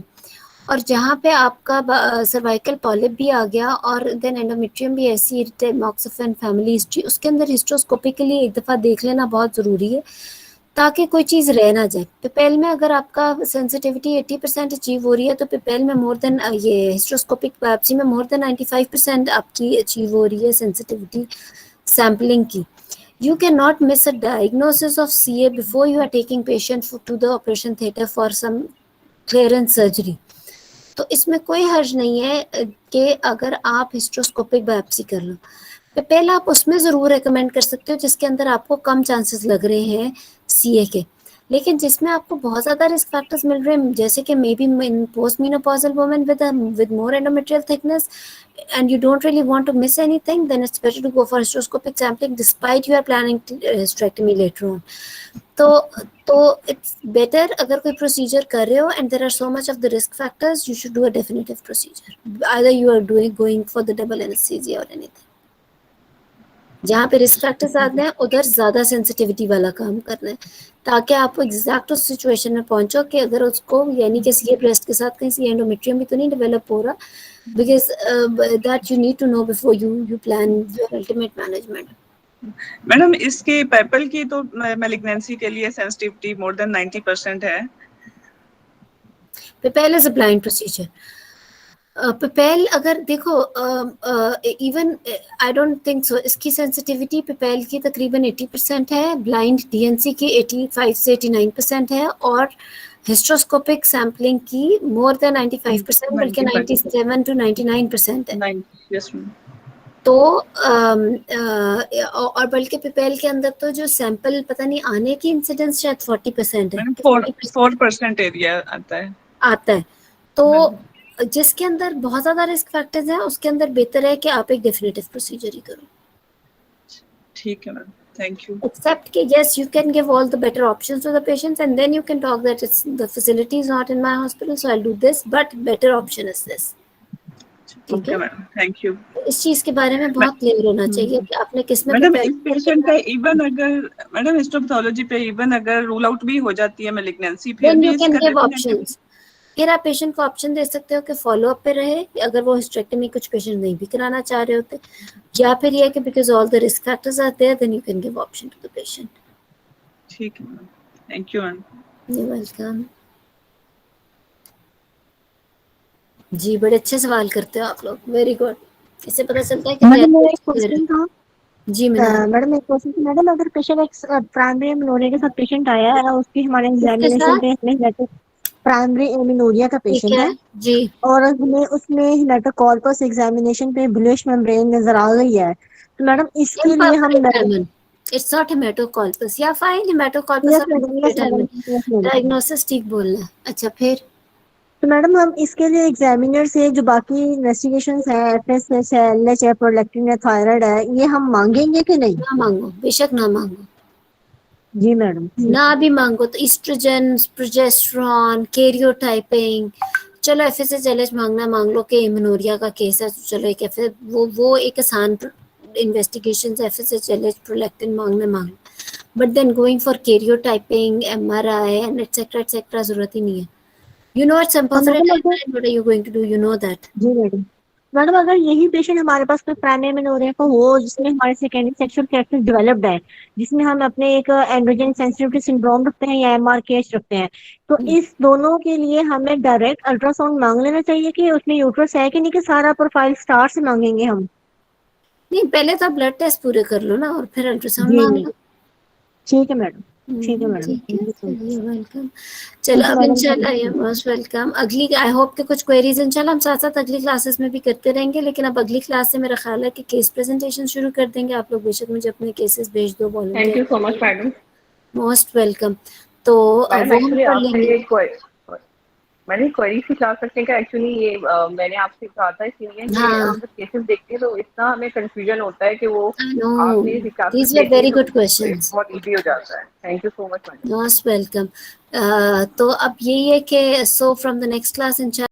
और जहाँ पे आपका सर्वाइकल पॉलिप भी आ गया और देन एंडोमेट्रियम भी ऐसी, टेमोक्सिफेन फैमिली हिस्ट्री, उसके अंदर हिस्ट्रोस्कोपिकली एक दफ़ा देख लेना बहुत ज़रूरी है ताकि कोई चीज रह ना जाए। पिपेल में अगर आपका सेंसिटिविटी 80% अचीव हो रही है तो पिपेल में मोर देन, ये हिस्ट्रोस्कोपिक बायोप्सी में मोर देन 95% आपकी अचीव हो रही है सेंसिटिविटी सैम्पलिंग की। You cannot miss a diagnosis of CA before you are taking patient to the operation theatre for some clearance surgery. तो इसमें कोई हर्ज नहीं है कि अगर आप हिस्ट्रोस्कोपिक बायोप्सी कर लो। पहले आप उसमें ज़रूर रेकमेंड कर सकते हो जिसके अंदर आपको कम चांसेस लग रहे हैं CA के, लेकिन जिसमें आपको बहुत ज़्यादा रिस्क फैक्टर्स मिल रहे हैं, जैसे कि may be in post menopausal women with more endometrial thickness and you don't really want to miss anything, then it's better to go for hysteroscopic sampling despite you are planning hysterectomy later on. तो it's better अगर कोई procedure कर रहे हो and there are so much of the risk factors, you should do a definitive procedure. Either you are going for the double anesthesia or anything. जहाँ पे risk factor ज्यादा है उधर ज्यादा सेंसिटिविटी वाला काम करना है, ताकि आप एग्जैक्ट उस सिचुएशन में पहुंचो कि अगर उसको यानी कि सीए ब्रेस्ट के साथ कहीं सी एंडोमेट्रियम भी तो नहीं डेवलप हो रहा, because that you need to know before you plan your ultimate management. Madam इसके पेपल की तो मैलिग्नेंसी के लिए सेंसिटिविटी मोर देन 90% है। PayPal is a blind procedure. PayPal अगर देखो even I don't think so, इसकी सेंसिटिविटी पेपेल की तकरीबन 80% है, ब्लाइंड डीएनसी की 85 से 89% है, और हिस्ट्रोस्कोपिक सैम्पलिंग की मोर देन 95%, बल्कि 97 to 99% है। तो और बल्कि पेपेल के अंदर तो जो सैंपल पता नहीं आने की इंसिडेंस शायद 40% है, 4% एरिया आता है। तो जिसके अंदर बहुत ज्यादा रिस्क फैक्टर्स हैं उसके अंदर बेहतर है कि आप एक डेफिनेटिव प्रोसीजर ही करो। ठीक है मैम, थैंक यू। एक्सेप्ट कि yes you can give all the better options to the patients and then you can talk that it's the facility is not in my hospital so I'll do this but better option is this. ठीक है ma'am, thank you. इस चीज के बारे में बहुत clear होना चाहिए कि आपने किस में मैडम इस पेशेंट का इवन अगर मैडम हिस्टोपैथोलॉजी पे इवन अगर रूल आउट भी हो जाती है मैलिग्नेंसी, फिर भी you can give options। फिर आप पेशेंट को ऑप्शन दे सकते हो कि फॉलो अप पे रहे, अगर वो हिस्टेरेक्टमी कुछ पेशेंट नहीं भी कराना चाह रहे होते, या फिर ये कि because all the risk factors are there then you can give option to the patient. ठीक है ma'am, thank you ma'am. You welcome. जी बड़े अच्छे सवाल करते हो आप लोग, वेरी गुड। इससे पता चलता है कि मैडम एक क्वेश्चन था। जी मैडम एक क्वेश्चन था मैडम, अगर पेशेंट एक प्राइमरी एमिनोरिया के साथ पेशेंट आया है, उसकी हमारे एग्जामिनेशन पे हमें प्राइमरी एमिनोरिया का पेशेंट है जी, और हमें उसमें हेमेटोकॉर्पस एग्जामिनेशन पे ब्लूइश मेम्ब्रेन नजर आ गई है, तो मैडम इसके लिए हम इट्स नॉट हेमेटोकॉर्पस या फाइन हेमेटोकॉर्पस डायग्नोसिस ठीक बोलना है। अच्छा फिर तो मैडम हम इसके लिए एग्जामिनर से जो बाकी इन्वेस्टिगेशंस है, एफएसएच है, एलएच है, प्रोलैक्टिन है, थायराइड है, ये हम मांगेंगे कि नहीं? ना मांगो, बेशक ना मांगो। जी मैडम। ना भी मांगो तो ईस्ट्रोजन, प्रोजेस्टेरॉन, कैरियोटाइपिंग, चलो एफएसएच एलएच मांगना मांग लो कि एमेनोरिया का केस है, चलो एक वो एक आसान इन्वेस्टिगेशन है, एफएसएच एलएच प्रोलैक्टिन मांगना मांग लो, but then going for karyotyping, MRI and etcetera जरूरत ही नहीं है। You know at some point what are you going to do, you know that। जी मैडम। मैडम अगर यही पेशेंट हमारे पास कोई प्राइमरी एमेनोरिया को हो जिसमें हमारे सेकेंडरी सेक्सुअल कैरेक्टर डेवलप्ड है, जिसमें हम अपने एक एंड्रोजन सेंसिटिविटी सिंड्रोम रखते हैं या एमआरकेएच रखते हैं, तो इस दोनों के लिए हमें डायरेक्ट अल्ट्रासाउंड मांग लेना चाहिए कि उसमें यूट्रस है कि नहीं, कि सारा प्रोफाइल स्टार से मांगेंगे हम? नहीं, पहले तो ब्लड टेस्ट पूरे कर लो ना और फिर अल्ट्रासाउंड मांग लो। ठीक है मैडम, ठीक है मैडम, वेलकम। चलो अब इंशाल्लाह यू मोस्ट वेलकम। अगली आई होप कि कुछ क्वेरीज इंशाल्लाह हम साथ साथ अगली क्लासेस में भी करते रहेंगे, लेकिन अब अगली क्लास से मेरा ख्याल है कि केस प्रेजेंटेशन शुरू कर देंगे। आप लोग बेशक मुझे अपने केसेस भेज दो। Thank you so much madam, most welcome. तो मैंने क्वेरी से क्लास रखने का एक्चुअली ये मैंने आपसे कहा था, इसलिए कि हम जब केसेस देखते हैं तो इतना हमें कंफ्यूजन होता है कि वो These were very good questions। बहुत इजी हो जाता है। Thank you so much madam, most welcome. तो अब यही है कि so from the next class इंशाल्लाह